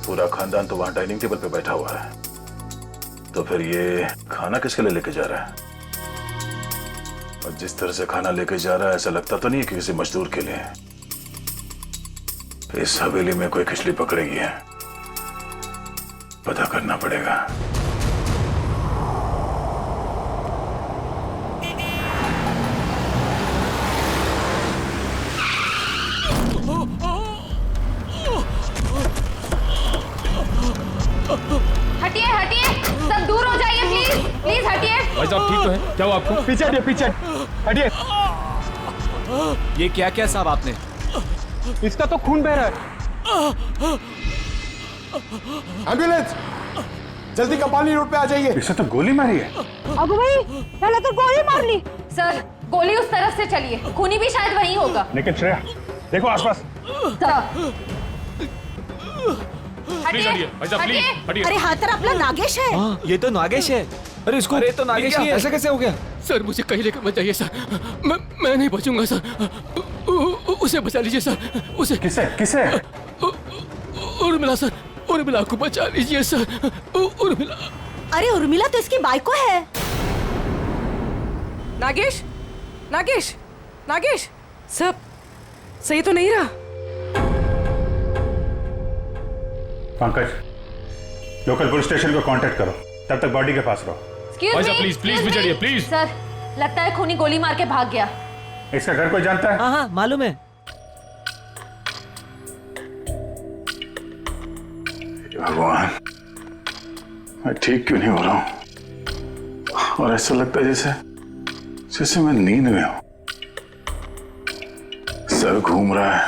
पूरा खानदान तो वहां डाइनिंग टेबल पे बैठा हुआ है, तो फिर ये खाना किसके लिए लेके जा रहा है? और जिस तरह से खाना लेके जा रहा है ऐसा लगता तो नहीं कि किसी मजदूर के लिए। इस हवेली में कोई खिचड़ी पकड़ेगी है, पता करना पड़ेगा। हटिए हटिए, सब दूर हो जाइए प्लीज, प्लीज हटिए। भाई साहब ठीक तो है? क्या हुआ आपको? पीछे हटिए, पीछे हटिए। ये क्या क्या साहब आपने? इसका तो खून बह रहा है। एम्बुलेंस, जल्दी कपाली रोड पे आ जाइए। इसे तो गोली मारी है। अबू भाई, पहले तो गोली मार ली। सर, गोली उस तरफ से चली है, खूनी भी शायद वहीं होगा। लेकिन श्रेया, देखो आसपास। हटिए, भाई साहब प्लीज हटिए। अरे हाँ, तर अपना नागेश है। हाँ, ये तो नागेश है। अरे इसको, अरे तो नागेश ही है। ऐसे कैसे हो गया? सर मुझे कहीं लेकर मत जाइए सर, मैं नहीं बचूंगा सर। उसे बचा लीजिए सर, उसे। किसे किसे? उर्मिला सर, उर्मिला को बचा लीजिए सर, उर्मिला। अरे उर्मिला तो इसकी बाइको है। नागेश, नागेश, नागेश, सब सही तो नहीं रहा? पंकज, लोकल पुलिस स्टेशन को कांटेक्ट करो, तब तक बॉडी के पास रहो। भाई साहब प्लीज प्लीज भी चढ़िए प्लीज। सर, लगता है खूनी गोली मार के भाग गया। इसका घर कोई जानता है? हाँ हाँ मालूम है। भगवान, मैं ठीक क्यों नहीं हो रहा हूं? और ऐसा लगता है जैसे जैसे मैं नींद में हूं। सर घूम रहा है।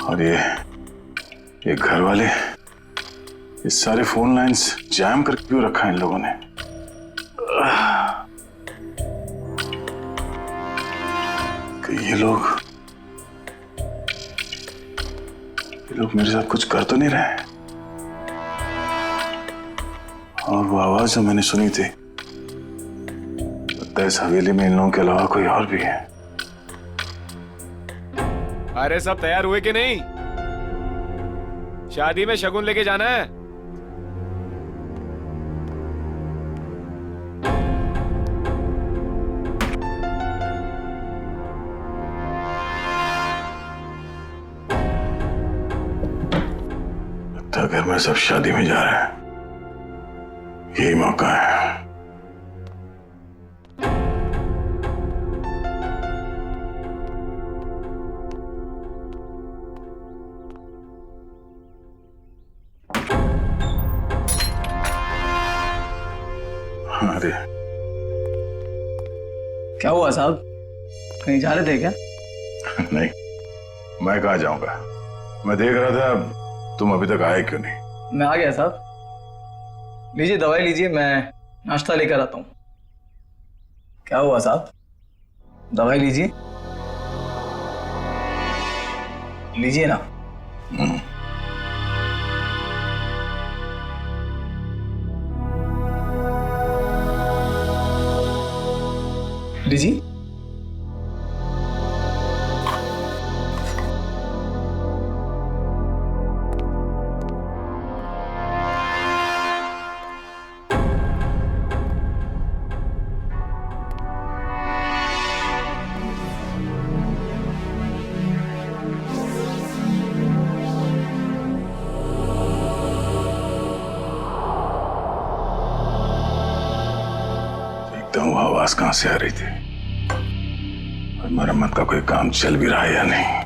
और ये घर वाले, ये सारे फोन लाइंस जैम करके क्यों रखा है इन लोगों ने? ये लोग मेरे साथ कुछ कर तो नहीं रहे? और वो आवाज जो मैंने सुनी थी, लगता है इस हवेली में इन लोगों के अलावा कोई और भी है। अरे सब तैयार हुए कि नहीं? शादी में शगुन लेके जाना है। लगता है घर में सब शादी में जा रहे हैं, यही मौका है। अरे क्या हुआ साहब, कहीं जा रहे थे क्या? नहीं, मैं कहाँ जाऊंगा। मैं देख रहा था तुम अभी तक आए क्यों नहीं। मैं आ गया साहब। लीजिए दवाई लीजिए, मैं नाश्ता लेकर आता हूँ। क्या हुआ साहब, दवाई लीजिए, लीजिए ना। लीजिए। वो आवाज कहां से आ रही थी और मरम्मत का कोई काम चल भी रहा है या नहीं।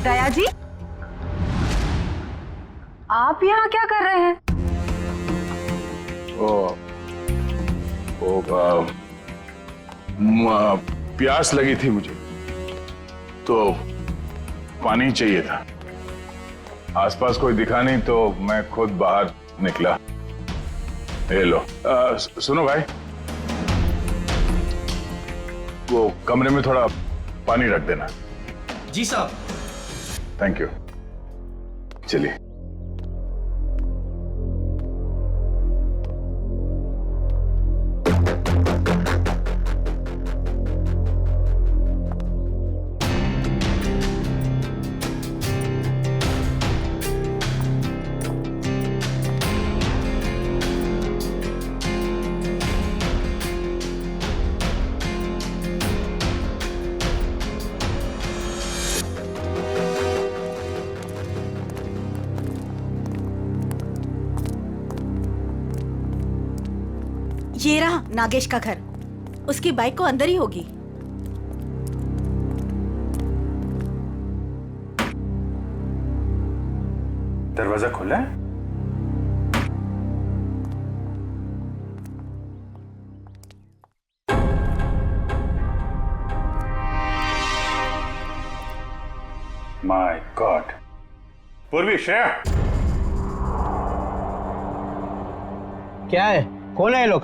दया जी, आप यहाँ क्या कर रहे हैं? प्यास लगी थी मुझे तो पानी चाहिए था। आसपास कोई दिखा नहीं तो मैं खुद बाहर निकला। ये लो। सुनो भाई, वो कमरे में थोड़ा पानी रख देना। जी साहब। Thank you. चलिए। ये रहा नागेश का घर। उसकी बाइक को अंदर ही होगी। दरवाजा खुला है? My God. पूर्वी, श्रेया, क्या है? कौन है ये लोग?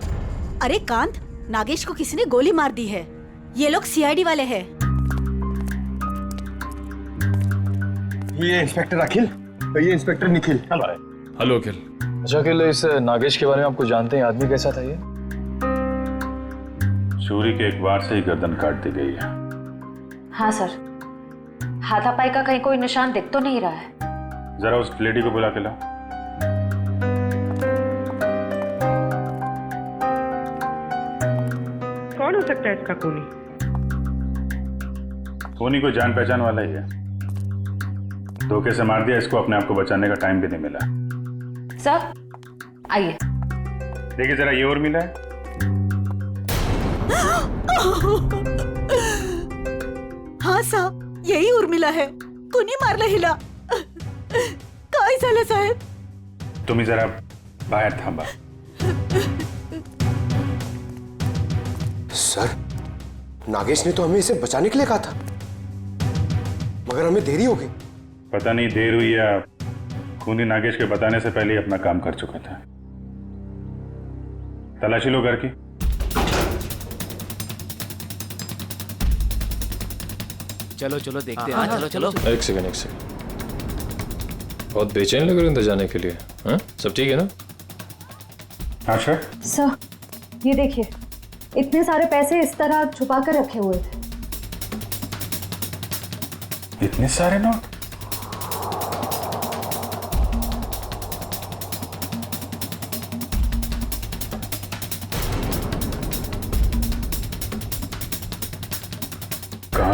अरे कांत, नागेश को किसी ने गोली मार दी है। ये लोग सीआईडी वाले हैं। ये इंस्पेक्टर अखिल, ये इंस्पेक्टर निखिल। हेलो अखिल, अच्छा अकेले इस नागेश के बारे में आप कुछ जानते हैं? आदमी कैसा था ये? चोरी के एक बार से ही गर्दन काट दी गई है। हाँ सर, हाथापाई का कहीं कोई निशान दिख तो नहीं रहा है। जरा उस लेडी को बुला के लाओ। कौन हो सकता है इसका खूनी? खूनी कोई जान पहचान वाला ही है। धोखे से मार दिया इसको, अपने आप को बचाने का टाइम भी नहीं मिला। सर आइए। देखिए जरा ये और मिला है। हाँ साहब, यही उर्मिला है। कुणी मारला हिला. काय झालं साहेब? तुम्ही जरा बाहेर थांबा। सर, नागेश ने तो हमें इसे बचाने के लिए कहा था, मगर हमें देरी हो गई। पता नहीं देर हुई या खूनी नागेश के बताने से पहले ही अपना काम कर चुका था। तलाशी लो घर की। चलो चलो देखते हैं। चलो चलो। एक सेकंड। बहुत बेचैन लग रहे हैं जाने के लिए। हाँ सब ठीक है ना? हाँ सर। सर ये देखिए, इतने सारे पैसे इस तरह छुपा कर रखे हुए थे। इतने सारे नोट?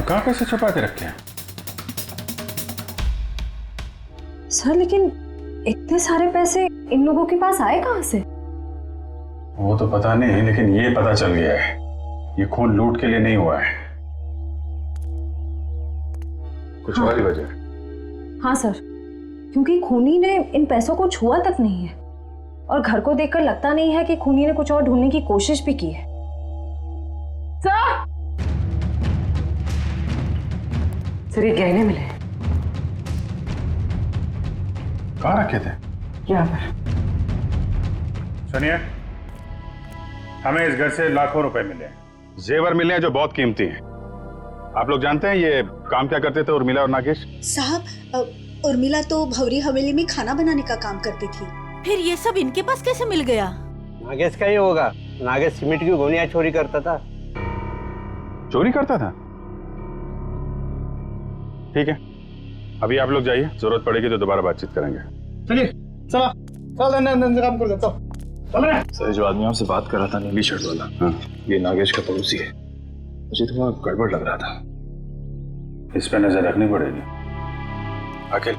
कहाँ पैसे छुपा के रखे हैं? सर लेकिन इतने सारे पैसे इन लोगों के पास आए कहाँ से? वो तो पता नहीं, लेकिन ये पता चल गया है ये खून लूट के लिए नहीं हुआ है, कुछ और ही वजह। हाँ सर, क्योंकि खूनी ने इन पैसों को छुआ तक नहीं है और घर को देखकर लगता नहीं है कि खूनी ने कुछ और ढूंढने की कोशिश भी की है। सर ये गहने मिले। कहाँ रखे थे? यहाँ पर। सुनिए, हमें इस घर से लाखों रुपए मिले, जेवर मिले हैं जो बहुत कीमती हैं। आप लोग जानते हैं ये काम क्या करते थे उर्मिला और नागेश? साहब, उर्मिला तो भवरी हवेली में खाना बनाने का काम करती थी। फिर ये सब इनके पास कैसे मिल गया? नागेश का ही होगा। नागेश सीमेंट की गोनियां चोरी करता था। चोरी करता था? ठीक है, अभी आप लोग जाइए, जरूरत पड़ेगी तो दोबारा बातचीत करेंगे। चलिए चला चल काम कर देता। सर जो आदमी आपसे बात कर रहा था नीली शर्ट वाला, हाँ ये नागेश का पड़ोसी है। मुझे थोड़ा गड़बड़ लग रहा था। इस पे नजर रखनी पड़ेगी। अखिल,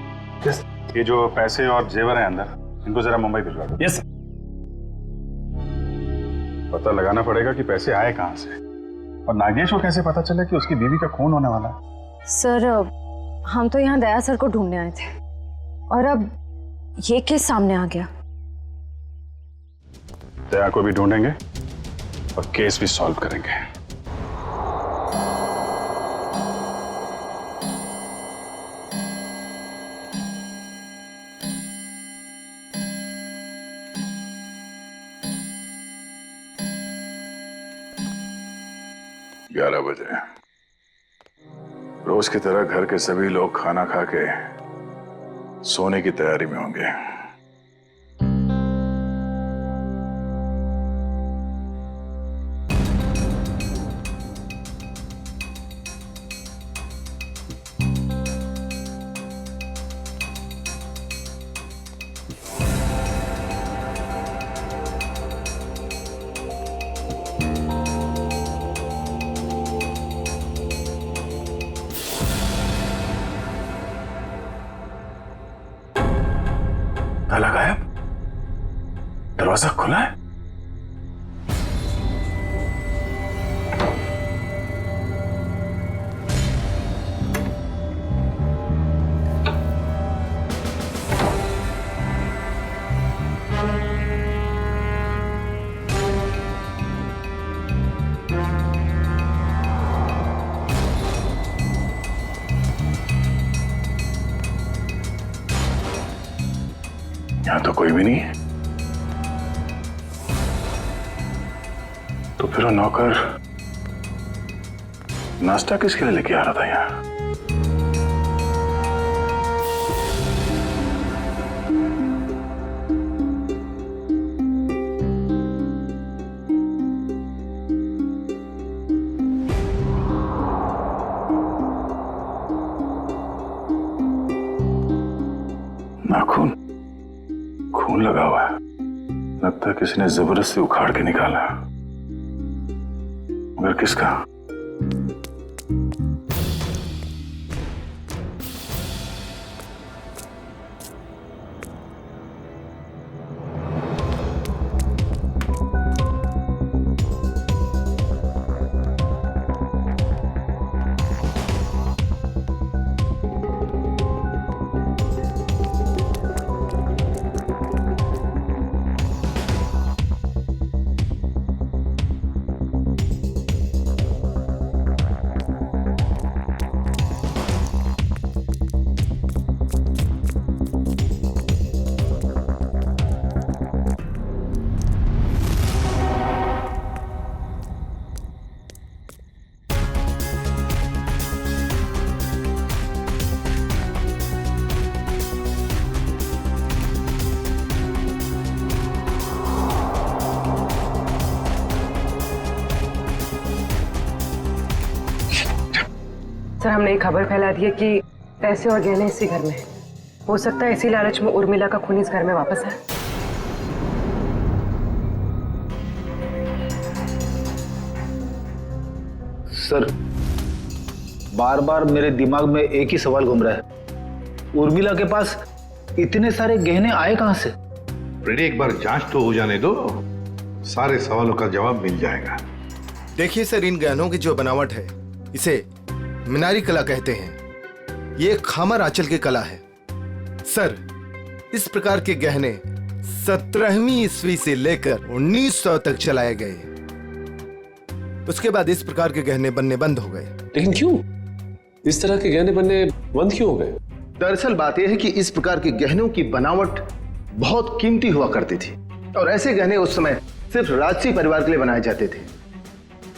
ये जो पैसे और जेवर हैं अंदर, इनको जरा मुंबई भिजवा दो। Yes sir. पता लगाना पड़ेगा कि पैसे आए कहां से, और नागेश को कैसे पता चले कि उसकी बीवी का खून होने वाला है। सर हम तो यहाँ दया सर को ढूंढने आए थे और अब ये केस सामने आ गया। दया को भी ढूंढेंगे और केस भी सॉल्व करेंगे। ग्यारह बजे रोज की तरह घर के सभी लोग खाना खा के सोने की तैयारी में होंगे। ताला गायब, दरवाजा खुला है। यहां तो कोई भी नहीं है, तो फिर वो नौकर नाश्ता किसके लिए लेके आ रहा था यहाँ? नाखून, खून लगा हुआ है। लगता है किसी ने जबरदस्ती उखाड़ के निकाला, मगर किसका? सर, हमने एक खबर फैला दी है कि पैसे और गहने इसी घर में हैं। हो सकता है इसी लालच में उर्मिला का खून इस घर में वापस आए। सर, बार बार मेरे दिमाग में एक ही सवाल घूम रहा है, उर्मिला के पास इतने सारे गहने आए कहां से? फ्रेडी, एक बार जांच तो हो जाने दो, सारे सवालों का जवाब मिल जाएगा। देखिए सर, इन गहनों की जो बनावट है इसे मीनारी कला कहते हैं। ये खामर आंचल की कला है। सर, इस प्रकार के गहने 17वीं ईस्वी से लेकर 1900 तक चलाए गए। उसके बाद इस प्रकार के गहने बनने बंद हो गए। लेकिन क्यों? इस तरह के गहने बनने बंद क्यों हो गए? दरअसल बात यह है कि इस प्रकार के गहनों की बनावट बहुत कीमती हुआ करती थी और ऐसे गहने उस समय सिर्फ राजसी परिवार के लिए बनाए जाते थे।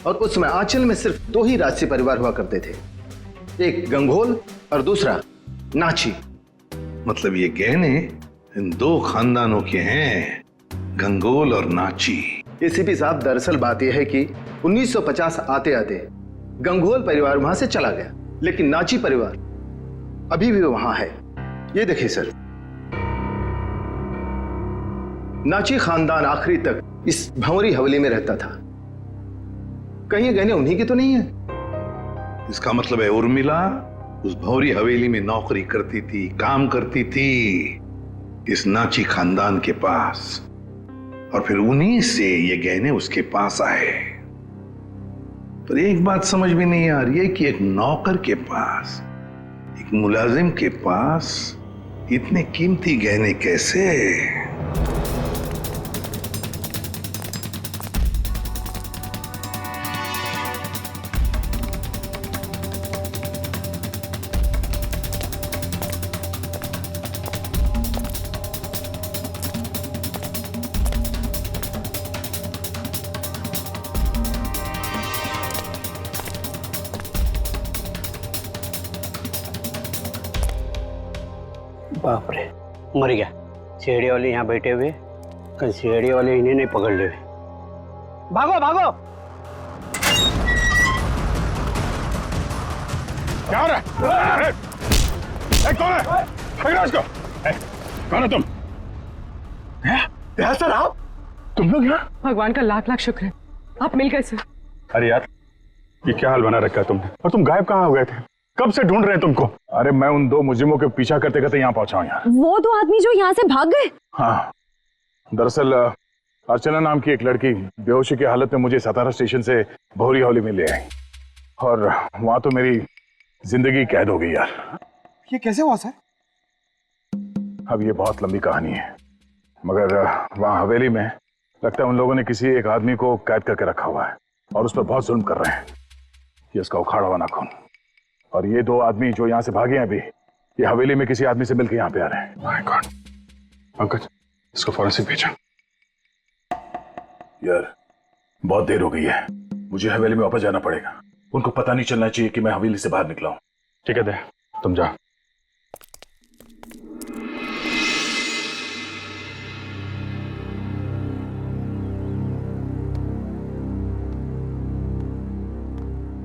और उस समय आंचल में सिर्फ 2 ही राजसी परिवार हुआ करते थे, एक गंगोल और दूसरा नाची। मतलब ये गहने इन 2 खानदानों के हैं, गंगोल और नाची। एसीपी साहब, दरअसल बात यह है कि 1950 आते आते गंगोल परिवार वहां से चला गया, लेकिन नाची परिवार अभी भी वहां है। ये देखिए सर, नाची खानदान आखिरी तक इस भंवरी हवेली में रहता था। कहीं ये गहने उन्हीं के तो नहीं है? इसका मतलब है उर्मिला उस भौरी हवेली में नौकरी करती थी, काम करती थी इस नाची खानदान के पास, और फिर उन्हीं से ये गहने उसके पास आए। पर एक बात समझ में नहीं आ रही है कि एक नौकर के पास, एक मुलाजिम के पास इतने कीमती गहने कैसे? बाप रे, मर गया। सीढ़ी वाले यहाँ बैठे हुए, कल सीढ़ी वाले इन्हें नहीं पकड़ ले। भागो भागो! क्या हो रहा है? कौन है? पकड़ो इसको! कौन है तुम? सर, आप? तुम लोग यहाँ? भगवान का लाख लाख शुक्र है, आप मिल गए सर। अरे यार, ये क्या हाल बना रखा है तुमने? और तुम गायब कहाँ हो गए थे? कब से ढूंढ रहे हैं तुमको? अरे मैं उन 2 मुजरिमों के पीछा करते करते यहाँ पहुंचा हूँ यार। वो 2 आदमी जो यहाँ से भाग गए? हाँ, दरअसल अर्चना नाम की एक लड़की बेहोशी की हालत में मुझे सतारा स्टेशन से भौरी हवेली में ले आई, और वहां तो मेरी जिंदगी कैद हो गई यार। ये कैसे हुआ सर? अब ये बहुत लंबी कहानी है, मगर वहां हवेली में लगता है उन लोगों ने किसी एक आदमी को कैद करके रखा हुआ है और उस पर बहुत जुल्म कर रहे हैं। ये उसका उखाड़ा हुआ नाखून, और ये 2 आदमी जो यहाँ से भागे हैं अभी, ये हवेली में किसी आदमी से मिलकर यहाँ पे आ रहे हैं। My God! पंकज, इसको फॉरेंसिक भेजा। यार, बहुत देर हो गई है, मुझे हवेली में वापस जाना पड़ेगा। उनको पता नहीं चलना चाहिए कि मैं हवेली से बाहर निकला हूं। ठीक है दे, तुम जा।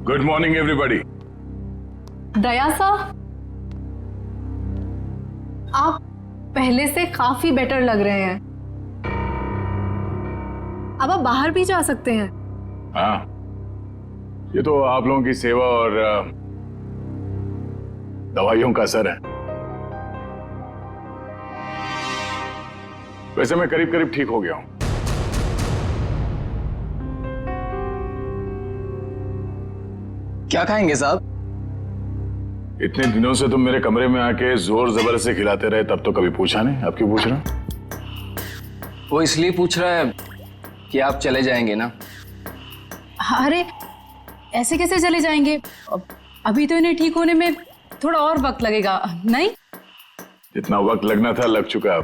Good morning everybody. दया साहब, पहले से काफी बेटर लग रहे हैं। अब आप बाहर भी जा सकते हैं। हाँ, ये तो आप लोगों की सेवा और दवाइयों का असर है। वैसे मैं करीब करीब ठीक हो गया हूं। क्या खाएंगे साहब? इतने दिनों से तुम मेरे कमरे में आके जोर जबर से खिलाते रहे, तब तो कभी पूछा नहीं। अब क्यों पूछ रहे हो? वो इसलिए पूछ रहा है कि आप चले जाएंगे ना। अरे ऐसे कैसे चले जाएंगे? अभी तो इन्हें ठीक होने में थोड़ा और वक्त लगेगा, नहीं? जितना वक्त लगना था लग चुका।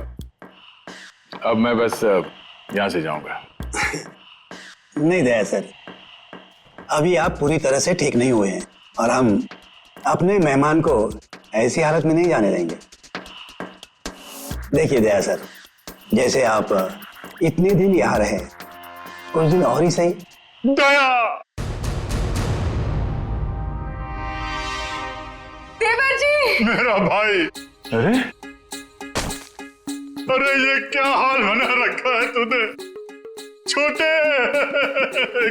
अब मैं बस यहां से जाऊंगा। नहीं दया सर, अभी आप पूरी तरह से ठीक नहीं हुए हैं और हम अपने मेहमान को ऐसी हालत में नहीं जाने देंगे। देखिए दया सर, जैसे आप इतने दिन यहाँ रहे, कुछ दिन और ही सही। दया! देवर जी! मेरा भाई! अरे अरे ये क्या हाल बना रखा है तूने? छोटे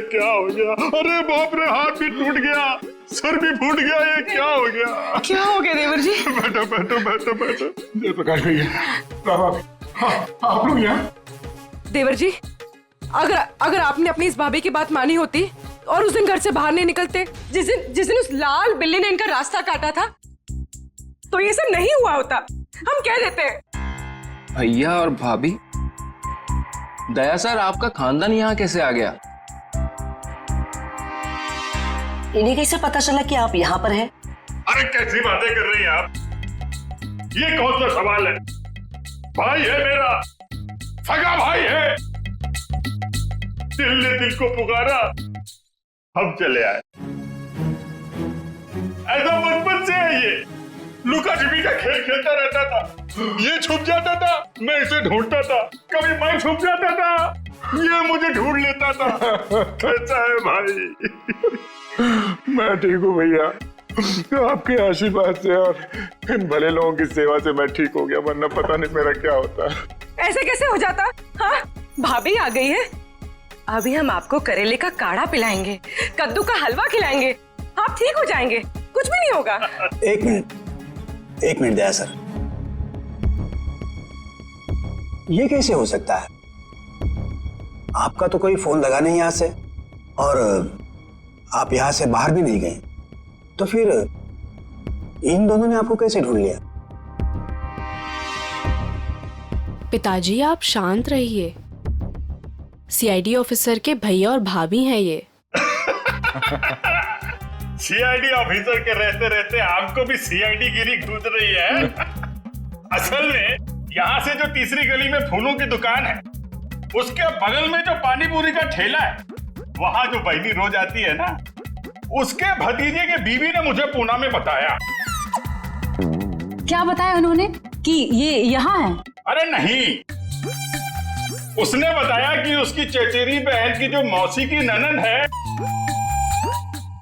क्या हो गया? अरे बाप रे, हाथ भी टूट गया, सर भी फूट गया, ये क्या हो गया? क्या हो गया देवर जी? बैठो बैठो बैठो बैठो। जयप्रकाश भैया, आप लोग यहाँ? देवर जी, अगर आपने अपनी इस भाभी की बात मानी होती और उस दिन घर से बाहर नहीं निकलते, जिस दिन उस लाल बिल्ली ने इनका रास्ता काटा था, तो ये सब नहीं हुआ होता। हम कह देते हैं। भैया और भाभी, दया सर आपका खानदान यहाँ कैसे आ गया? इन्हें कैसे पता चला कि आप यहाँ पर हैं? अरे कैसी बातें कर रही हैं आप? ये कौन सा सवाल है? भाई है मेरा, सगा भाई है। दिल ने दिल को पुकारा, हम चले आए। ऐसा बचपन से है ये। लुका छिपी का खेल खेलता रहता था। ये छुप जाता था, मैं इसे ढूंढता था। कभी मैं छुप जाता था, ये मुझे ढूंढ लेता था। कैसा है भाई? मैं ठीक हूँ भैया, आपके आशीर्वाद से और इन भले लोगों की सेवा से मैं ठीक हो गया, वरना पता नहीं मेरा क्या होता। ऐसे कैसे हो जाता? हाँ, भाभी आ गई है। अभी हम आपको करेले का काढ़ा पिलाएंगे, कद्दू का हलवा खिलाएंगे, आप ठीक हो जाएंगे, कुछ भी नहीं होगा। एक मिनट दया सर, ये कैसे हो सकता है? आपका तो कोई फोन लगा नहीं यहाँ से और आप यहाँ से बाहर भी नहीं गए, तो फिर इन दोनों ने आपको कैसे ढूंढ लिया? पिताजी आप शांत रहिए, सीआईडी ऑफिसर के भैया और भाभी हैं ये। सीआईडी ऑफिसर के रहते रहते आपको भी सीआईडी गिरी घूस रही है। असल में यहाँ से जो तीसरी गली में फूलों की दुकान है, उसके बगल में जो पानी पूरी का ठेला है, वहाँ जो बहनी रोज आती है ना, उसके भतीजे के बीवी ने मुझे पूना में बताया। क्या बताया उन्होंने कि ये यहाँ है? अरे नहीं, उसने बताया कि उसकी चचेरी बहन की जो मौसी की ननद है,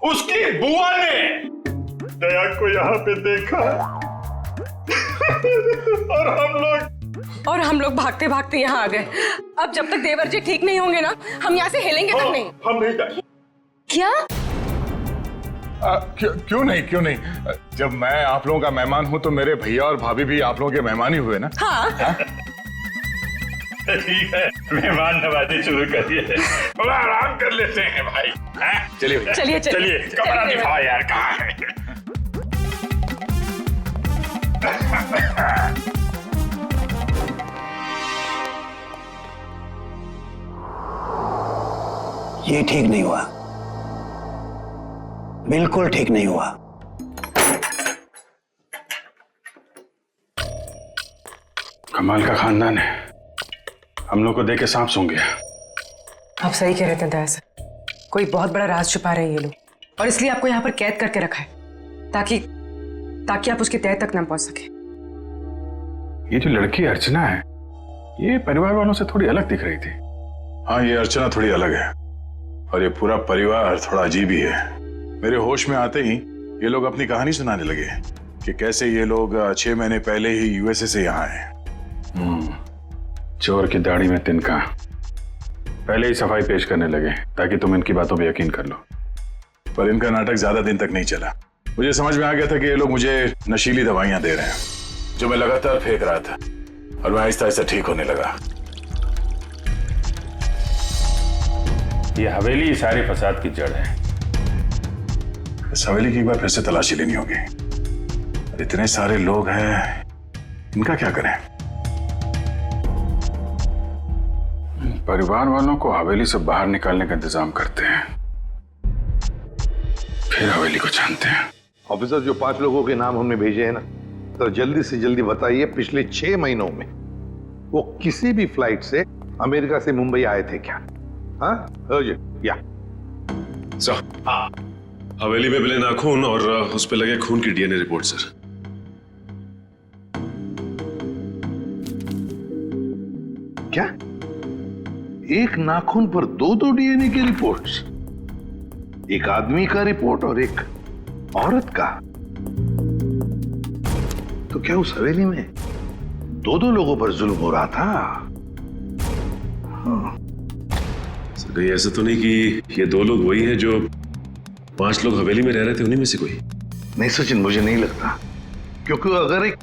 उसकी बुआ ने दया को यहाँ पे देखा। और हम लोग भागते भागते यहाँ आ गए। अब जब तक देवर जी ठीक नहीं होंगे ना, हम यहाँ से हिलेंगे तक नहीं। हम नहीं जाएंगे। क्या? क्यों नहीं? जब मैं आप लोगों का मेहमान हूँ तो मेरे भैया और भाभी भी आप लोगों के मेहमान ही हुए ना। हाँ। ठीक है, मेहमान नवाजी शुरू करिए। थोड़ा आराम कर लेते हैं भाई। चलिए कमरा दिखाओ यार, कहाँ है? ये ठीक नहीं हुआ, बिल्कुल ठीक नहीं हुआ। कमाल का खानदान है, हम लोग को देख के सांप सूंघ गया। आप सही कह रहे थे दया सर, कोई बहुत बड़ा राज छुपा रहे हैं ये लोग, और इसलिए आपको यहाँ पर कैद करके रखा है ताकि आप उसकी तह तक ना पहुंच सके। ये जो लड़की अर्चना है, ये परिवार वालों से थोड़ी अलग दिख रही थी। हाँ, ये अर्चना थोड़ी अलग है और ये पूरा परिवार थोड़ा अजीब ही है। मेरे होश में आते ही ये लोग अपनी कहानी सुनाने लगे कि कैसे ये लोग 6 महीने पहले ही यूएसए से यहाँ आए। चोर की दाढ़ी में तिनका। पहले ही सफाई पेश करने लगे ताकि तुम इनकी बातों पे यकीन कर लो। पर इनका नाटक ज्यादा दिन तक नहीं चला। मुझे समझ में आ गया था कि ये लोग मुझे नशीली दवाइयां दे रहे हैं जो मैं लगातार फेंक रहा था, और मैं आहिस्ता आहिस्ता ठीक होने लगा। ये हवेली सारे फसाद की जड़ है। इस हवेली की एक बार फिर से तलाशी लेनी होगी। इतने सारे लोग हैं, इनका क्या करें? परिवार वालों को हवेली से बाहर निकालने का इंतजाम करते हैं, फिर हवेली को जानते हैं। ऑफिसर, जो 5 लोगों के नाम हमने भेजे हैं ना, तो जल्दी से जल्दी बताइए पिछले 6 महीनों में वो किसी भी फ्लाइट से अमेरिका से मुंबई आए थे क्या? हाँ या सर, हवेली में मिले नाखून और उस पे लगे खून की डीएनए रिपोर्ट सर। क्या? एक नाखून पर 2-2 डीएनए की रिपोर्ट्स? एक आदमी का रिपोर्ट और एक औरत का? तो क्या उस हवेली में 2-2 लोगों पर जुल्म हो रहा था? सर, ये ऐसा तो नहीं कि ये 2 लोग वही हैं जो 5 लोग हवेली में रह रहे थे, उन्हीं में से कोई? नहीं सचिन, मुझे नहीं लगता, क्योंकि अगर एक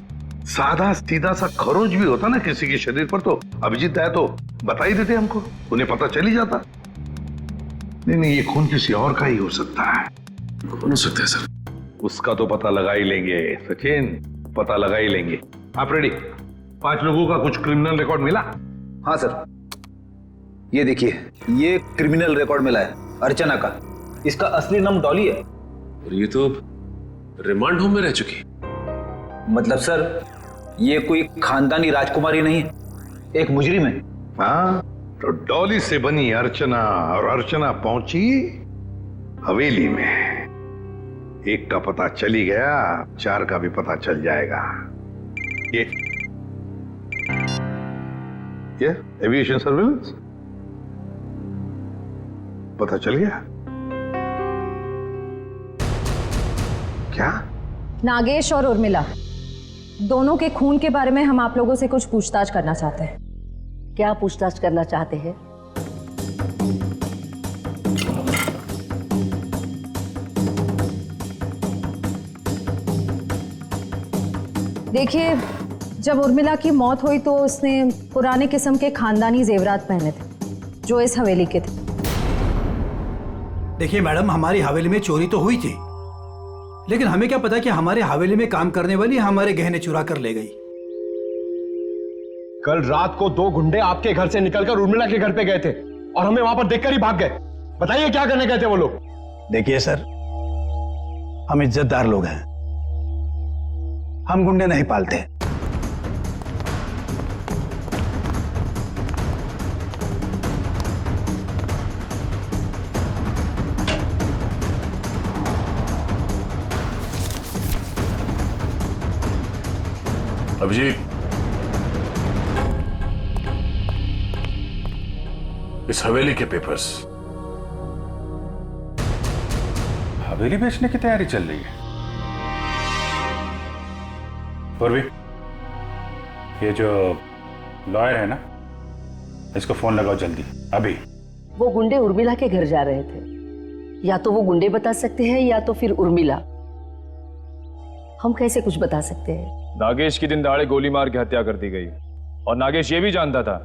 सादा सीधा सा खरोंच भी होता ना किसी के शरीर पर, तो अभिजीत आया तो बता ही देते हमको, उन्हें पता चल ही जाता। नहीं, ये खून किसी और का ही हो सकता है। कौन हो सकता है सर? उसका तो पता लगा ही लेंगे सचिन, पता लगा ही लेंगे। आप रेडी? 5 लोगों का कुछ क्रिमिनल रिकॉर्ड मिला? हाँ सर, ये देखिए, ये क्रिमिनल रिकॉर्ड मिला है अर्चना का। इसका असली नाम डॉली है। और ये तो रिमांड होम में रह चुकी। मतलब सर, ये कोई खानदानी राजकुमारी नहीं है, एक मुजरिम है। हाँ, तो डॉली से बनी अर्चना, और अर्चना पहुंची हवेली में। एक का पता चली गया, 4 का भी पता चल जाएगा। ये एविएशन सर्विलेंस पता चल गया क्या? नागेश और उर्मिला दोनों के खून के बारे में हम आप लोगों से कुछ पूछताछ करना चाहते हैं। क्या पूछताछ करना चाहते हैं? देखिए, जब उर्मिला की मौत हुई तो उसने पुराने किस्म के खानदानी जेवरात पहने थे जो इस हवेली के थे। देखिए मैडम, हमारी हवेली में चोरी तो हुई थी, लेकिन हमें क्या पता कि हमारे हवेली में काम करने वाली हमारे गहने चुरा कर ले गई। कल रात को 2 गुंडे आपके घर से निकलकर उर्मिला के घर पे गए थे और हमें वहां पर देखकर ही भाग गए। बताइए क्या करने गए थे वो लोग? देखिए सर, हम इज्जतदार लोग हैं, हम गुंडे नहीं पालते। अभिजीत, इस हवेली के पेपर्स। हवेली बेचने की तैयारी चल रही है। पूर्वी, ये जो लॉयर है ना, इसको फोन लगाओ जल्दी, अभी। वो गुंडे उर्मिला के घर जा रहे थे। या तो वो गुंडे बता सकते हैं या तो फिर उर्मिला। हम कैसे कुछ बता सकते हैं? नागेश की दिन दहाड़े गोली मार के हत्या कर दी गई, और नागेश ये भी जानता था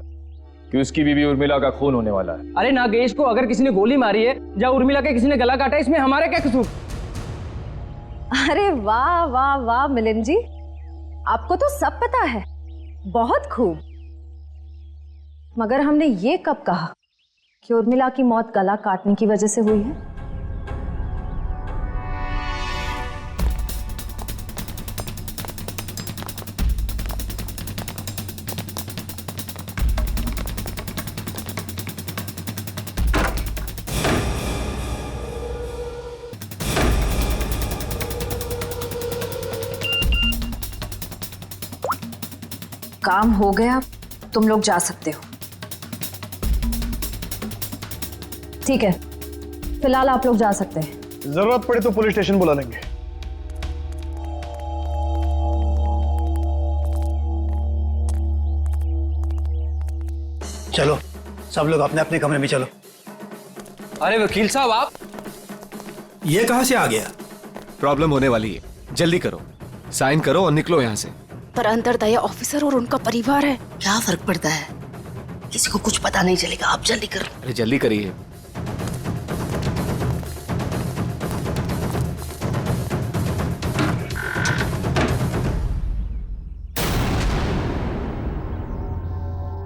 कि उसकी बीवी उर्मिला का खून होने वाला है। अरे नागेश को अगर किसी ने गोली मारी है या उर्मिला के किसी ने गला काटा, इसमें हमारा क्या कसूर? अरे वाह वाह वाह मिलिंद जी, आपको तो सब पता है, बहुत खूब। मगर हमने ये कब कहा कि उर्मिला की मौत गला काटने की वजह से हुई है? काम हो गया, तुम लोग जा सकते हो। ठीक है, फिलहाल आप लोग जा सकते हैं। जरूरत पड़े तो पुलिस स्टेशन बुला लेंगे। चलो सब लोग अपने अपने कमरे में चलो। अरे वकील साहब आप ये कहां से आ गया? प्रॉब्लम होने वाली है, जल्दी करो, साइन करो और निकलो यहाँ से। पर अंदर दया ऑफिसर और उनका परिवार है, क्या फर्क पड़ता है? किसी को कुछ पता नहीं चलेगा, आप जल्दी करो। अरे जल्दी करिए।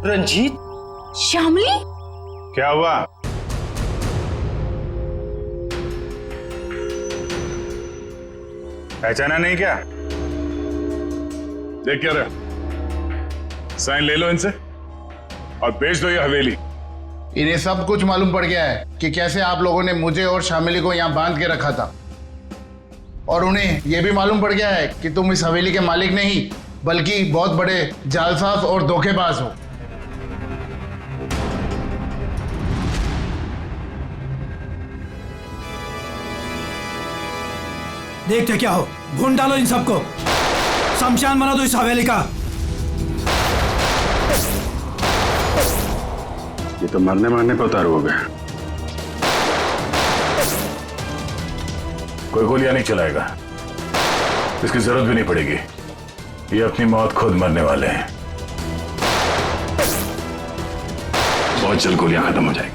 रंजीत, श्यामली, क्या हुआ? पहचाना नहीं क्या? देख क्या रहा, साइन ले लो इनसे और बेच दो ये हवेली। इन्हें सब कुछ मालूम पड़ गया है कि कैसे आप लोगों ने मुझे और शामिली को यहाँ बांध के रखा था, और उन्हें यह भी मालूम पड़ गया है कि तुम इस हवेली के मालिक नहीं बल्कि बहुत बड़े जालसाज और धोखेबाज हो। देखते क्या हो, भून डालो इन सबको, शमशान बना दो इस हवेली का। ये तो मरने मारने पे उतारू हो गया। कोई गोलियां नहीं चलाएगा, इसकी जरूरत भी नहीं पड़ेगी। ये अपनी मौत खुद मरने वाले हैं। बहुत जल्द गोलियां खत्म हो जाएगी।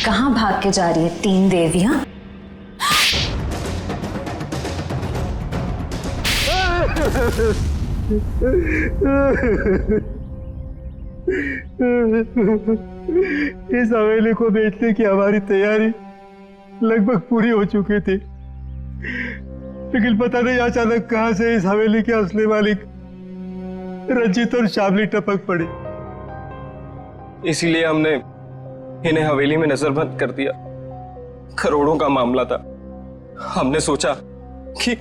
कहाँ भाग के जा रही है तीन देवियां? इस हवेली को बेचने की हमारी तैयारी लगभग पूरी हो चुकी थी, लेकिन पता नहीं अचानक कहां से इस हवेली के असली मालिक रंजीत और शामली टपक पड़ी। इसीलिए हमने इन्हें हवेली में नजरबंद कर दिया। करोड़ों का मामला था। हमने सोचा कि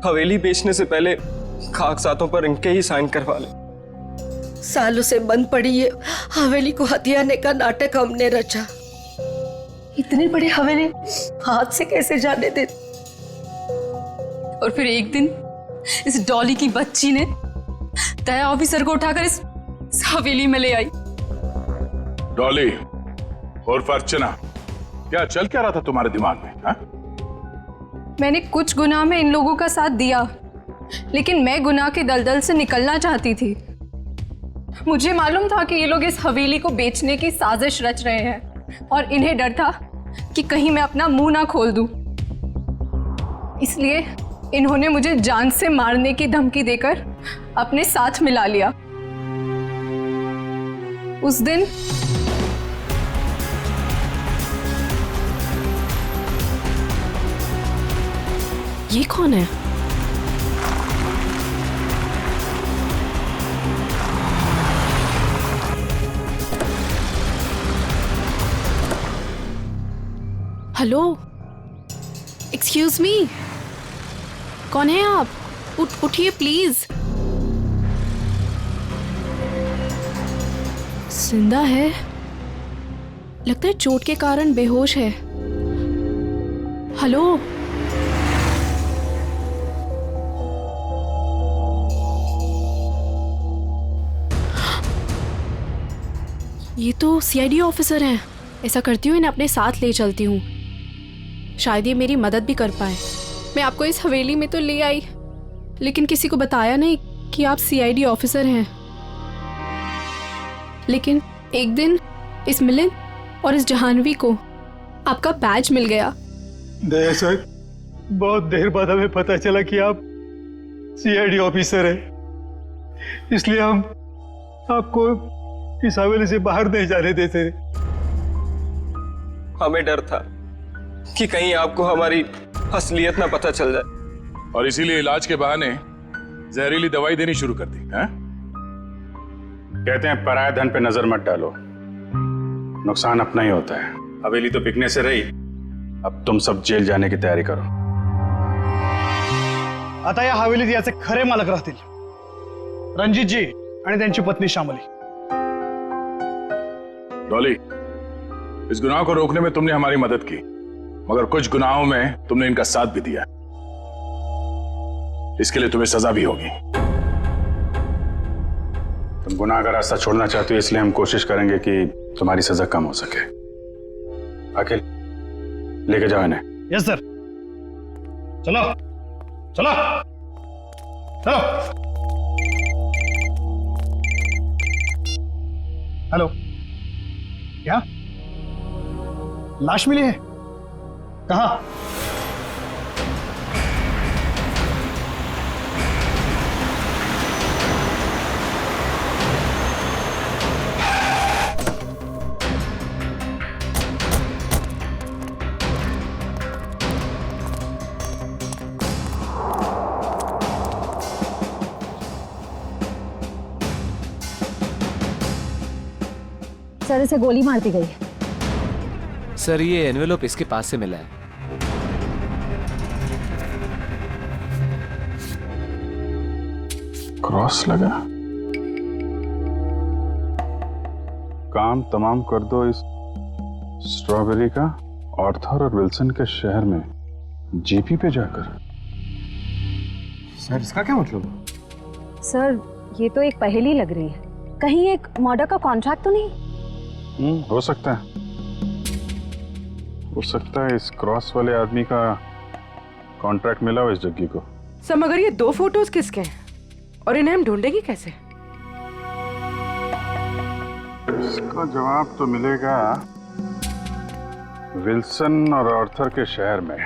हवेली बेचने से पहले कागजातों पर इनके ही साइन करवा ले। सालों से बंद पड़ी ये हवेली को हथियाने का नाटक हमने रचा। इतनी बड़ी हवेली हाथ से कैसे जाने दे? और फिर एक दिन इस डॉली की बच्ची ने दया ऑफिसर को उठाकर इस हवेली में ले आई। डॉली और अर्चना, क्या चल क्या रहा था तुम्हारे दिमाग में? हा? मैंने कुछ गुनाह में इन लोगों का साथ दिया, लेकिन मैं गुनाह के दलदल से निकलना चाहती थी। मुझे मालूम था कि ये लोग इस हवेली को बेचने की साजिश रच रहे हैं, और इन्हें डर था कि कहीं मैं अपना मुंह ना खोल दूं। इसलिए इन्होंने मुझे जान से मारने की धमकी देकर अपने साथ मिला लिया। उस दिन ये कौन है? हेलो, एक्सक्यूज मी, कौन है आप? उठिए प्लीज। जिंदा है, लगता है चोट के कारण बेहोश है। हेलो, ये तो सीआईडी ऑफिसर हैं। ऐसा करती हूँ, इन्हें अपने साथ ले चलती हूँ, शायद ये मेरी मदद भी कर पाए। मैं आपको इस हवेली में तो ले आई, लेकिन किसी को बताया नहीं कि आप सीआईडी ऑफिसर हैं। लेकिन एक दिन इस मिलिंद और इस जहानवी को आपका बैज मिल गया। दया सर, बहुत देर बाद हमें पता चला कि आप सीआईडी ऑफिसर हैं, इसलिए हम आपको इस हवेली से बाहर नहीं जाने देते। हमें डर था कि कहीं आपको हमारी असलियत ना पता चल जाए। और इसीलिए इलाज के बहाने जहरीली दवाई देनी शुरू कर दी है? कहते हैं पराया धन पे नजर मत डालो, नुकसान अपना ही होता है। हवेली तो बिकने से रही, अब तुम सब जेल जाने की तैयारी करो। आता या हवेलीत याचे खरे मालक राहतील रणजितजी आणि त्यांची पत्नी श्यामली। डॉली, इस गुनाह को रोकने में तुमने हमारी मदद की, मगर कुछ गुनाहों में तुमने इनका साथ भी दिया। इसके लिए तुम्हें सजा भी होगी। तुम गुनाह का रास्ता छोड़ना चाहते हो, इसलिए हम कोशिश करेंगे कि तुम्हारी सजा कम हो सके। अखिल, लेके जाओ इन्हें। Yes sir. चलो चलो चलो। हेलो, क्या लाश मिली है? कहाँ? सर, इसे गोली मार दी गई है। सर, ये एनवेलोप इसके पास से मिला है। क्रॉस लगा। काम तमाम कर दो इस स्ट्रॉबेरी का आर्थर और विल्सन के शहर में जीपी पे जाकर। सर, इसका क्या मतलब? सर, ये तो एक पहेली लग रही है। कहीं एक मर्डर का कॉन्ट्रैक्ट तो नहीं? हो सकता है, हो सकता है इस क्रॉस वाले आदमी का कॉन्ट्रैक्ट मिला हो इस जग्गी को। सर, मगर ये 2 फोटोज किसके हैं और इन्हें हम ढूंढेंगे कैसे? इसका जवाब तो मिलेगा विल्सन और आर्थर के शहर में।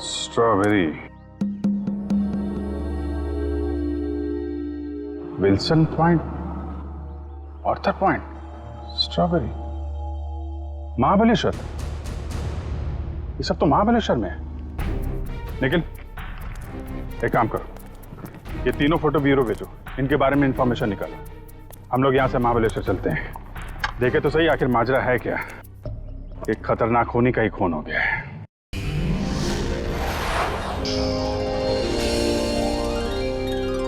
Strawberry, Wilson point, Arthur point, strawberry, Mahabaleshwar. ये सब तो महाबलेश्वर में है। लेकिन एक काम करो, ये तीनों फोटो ब्यूरो भेजो, इनके बारे में इंफॉर्मेशन निकालो। हम लोग यहाँ से महाबलेश्वर चलते हैं। देखे तो सही आखिर माजरा है क्या। एक खतरनाक खूनी का ही खून हो गया है।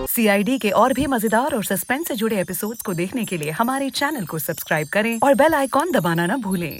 CID के और भी मजेदार और सस्पेंस से जुड़े एपिसोड्स को देखने के लिए हमारे चैनल को सब्सक्राइब करें और बेल आइकॉन दबाना ना भूलें।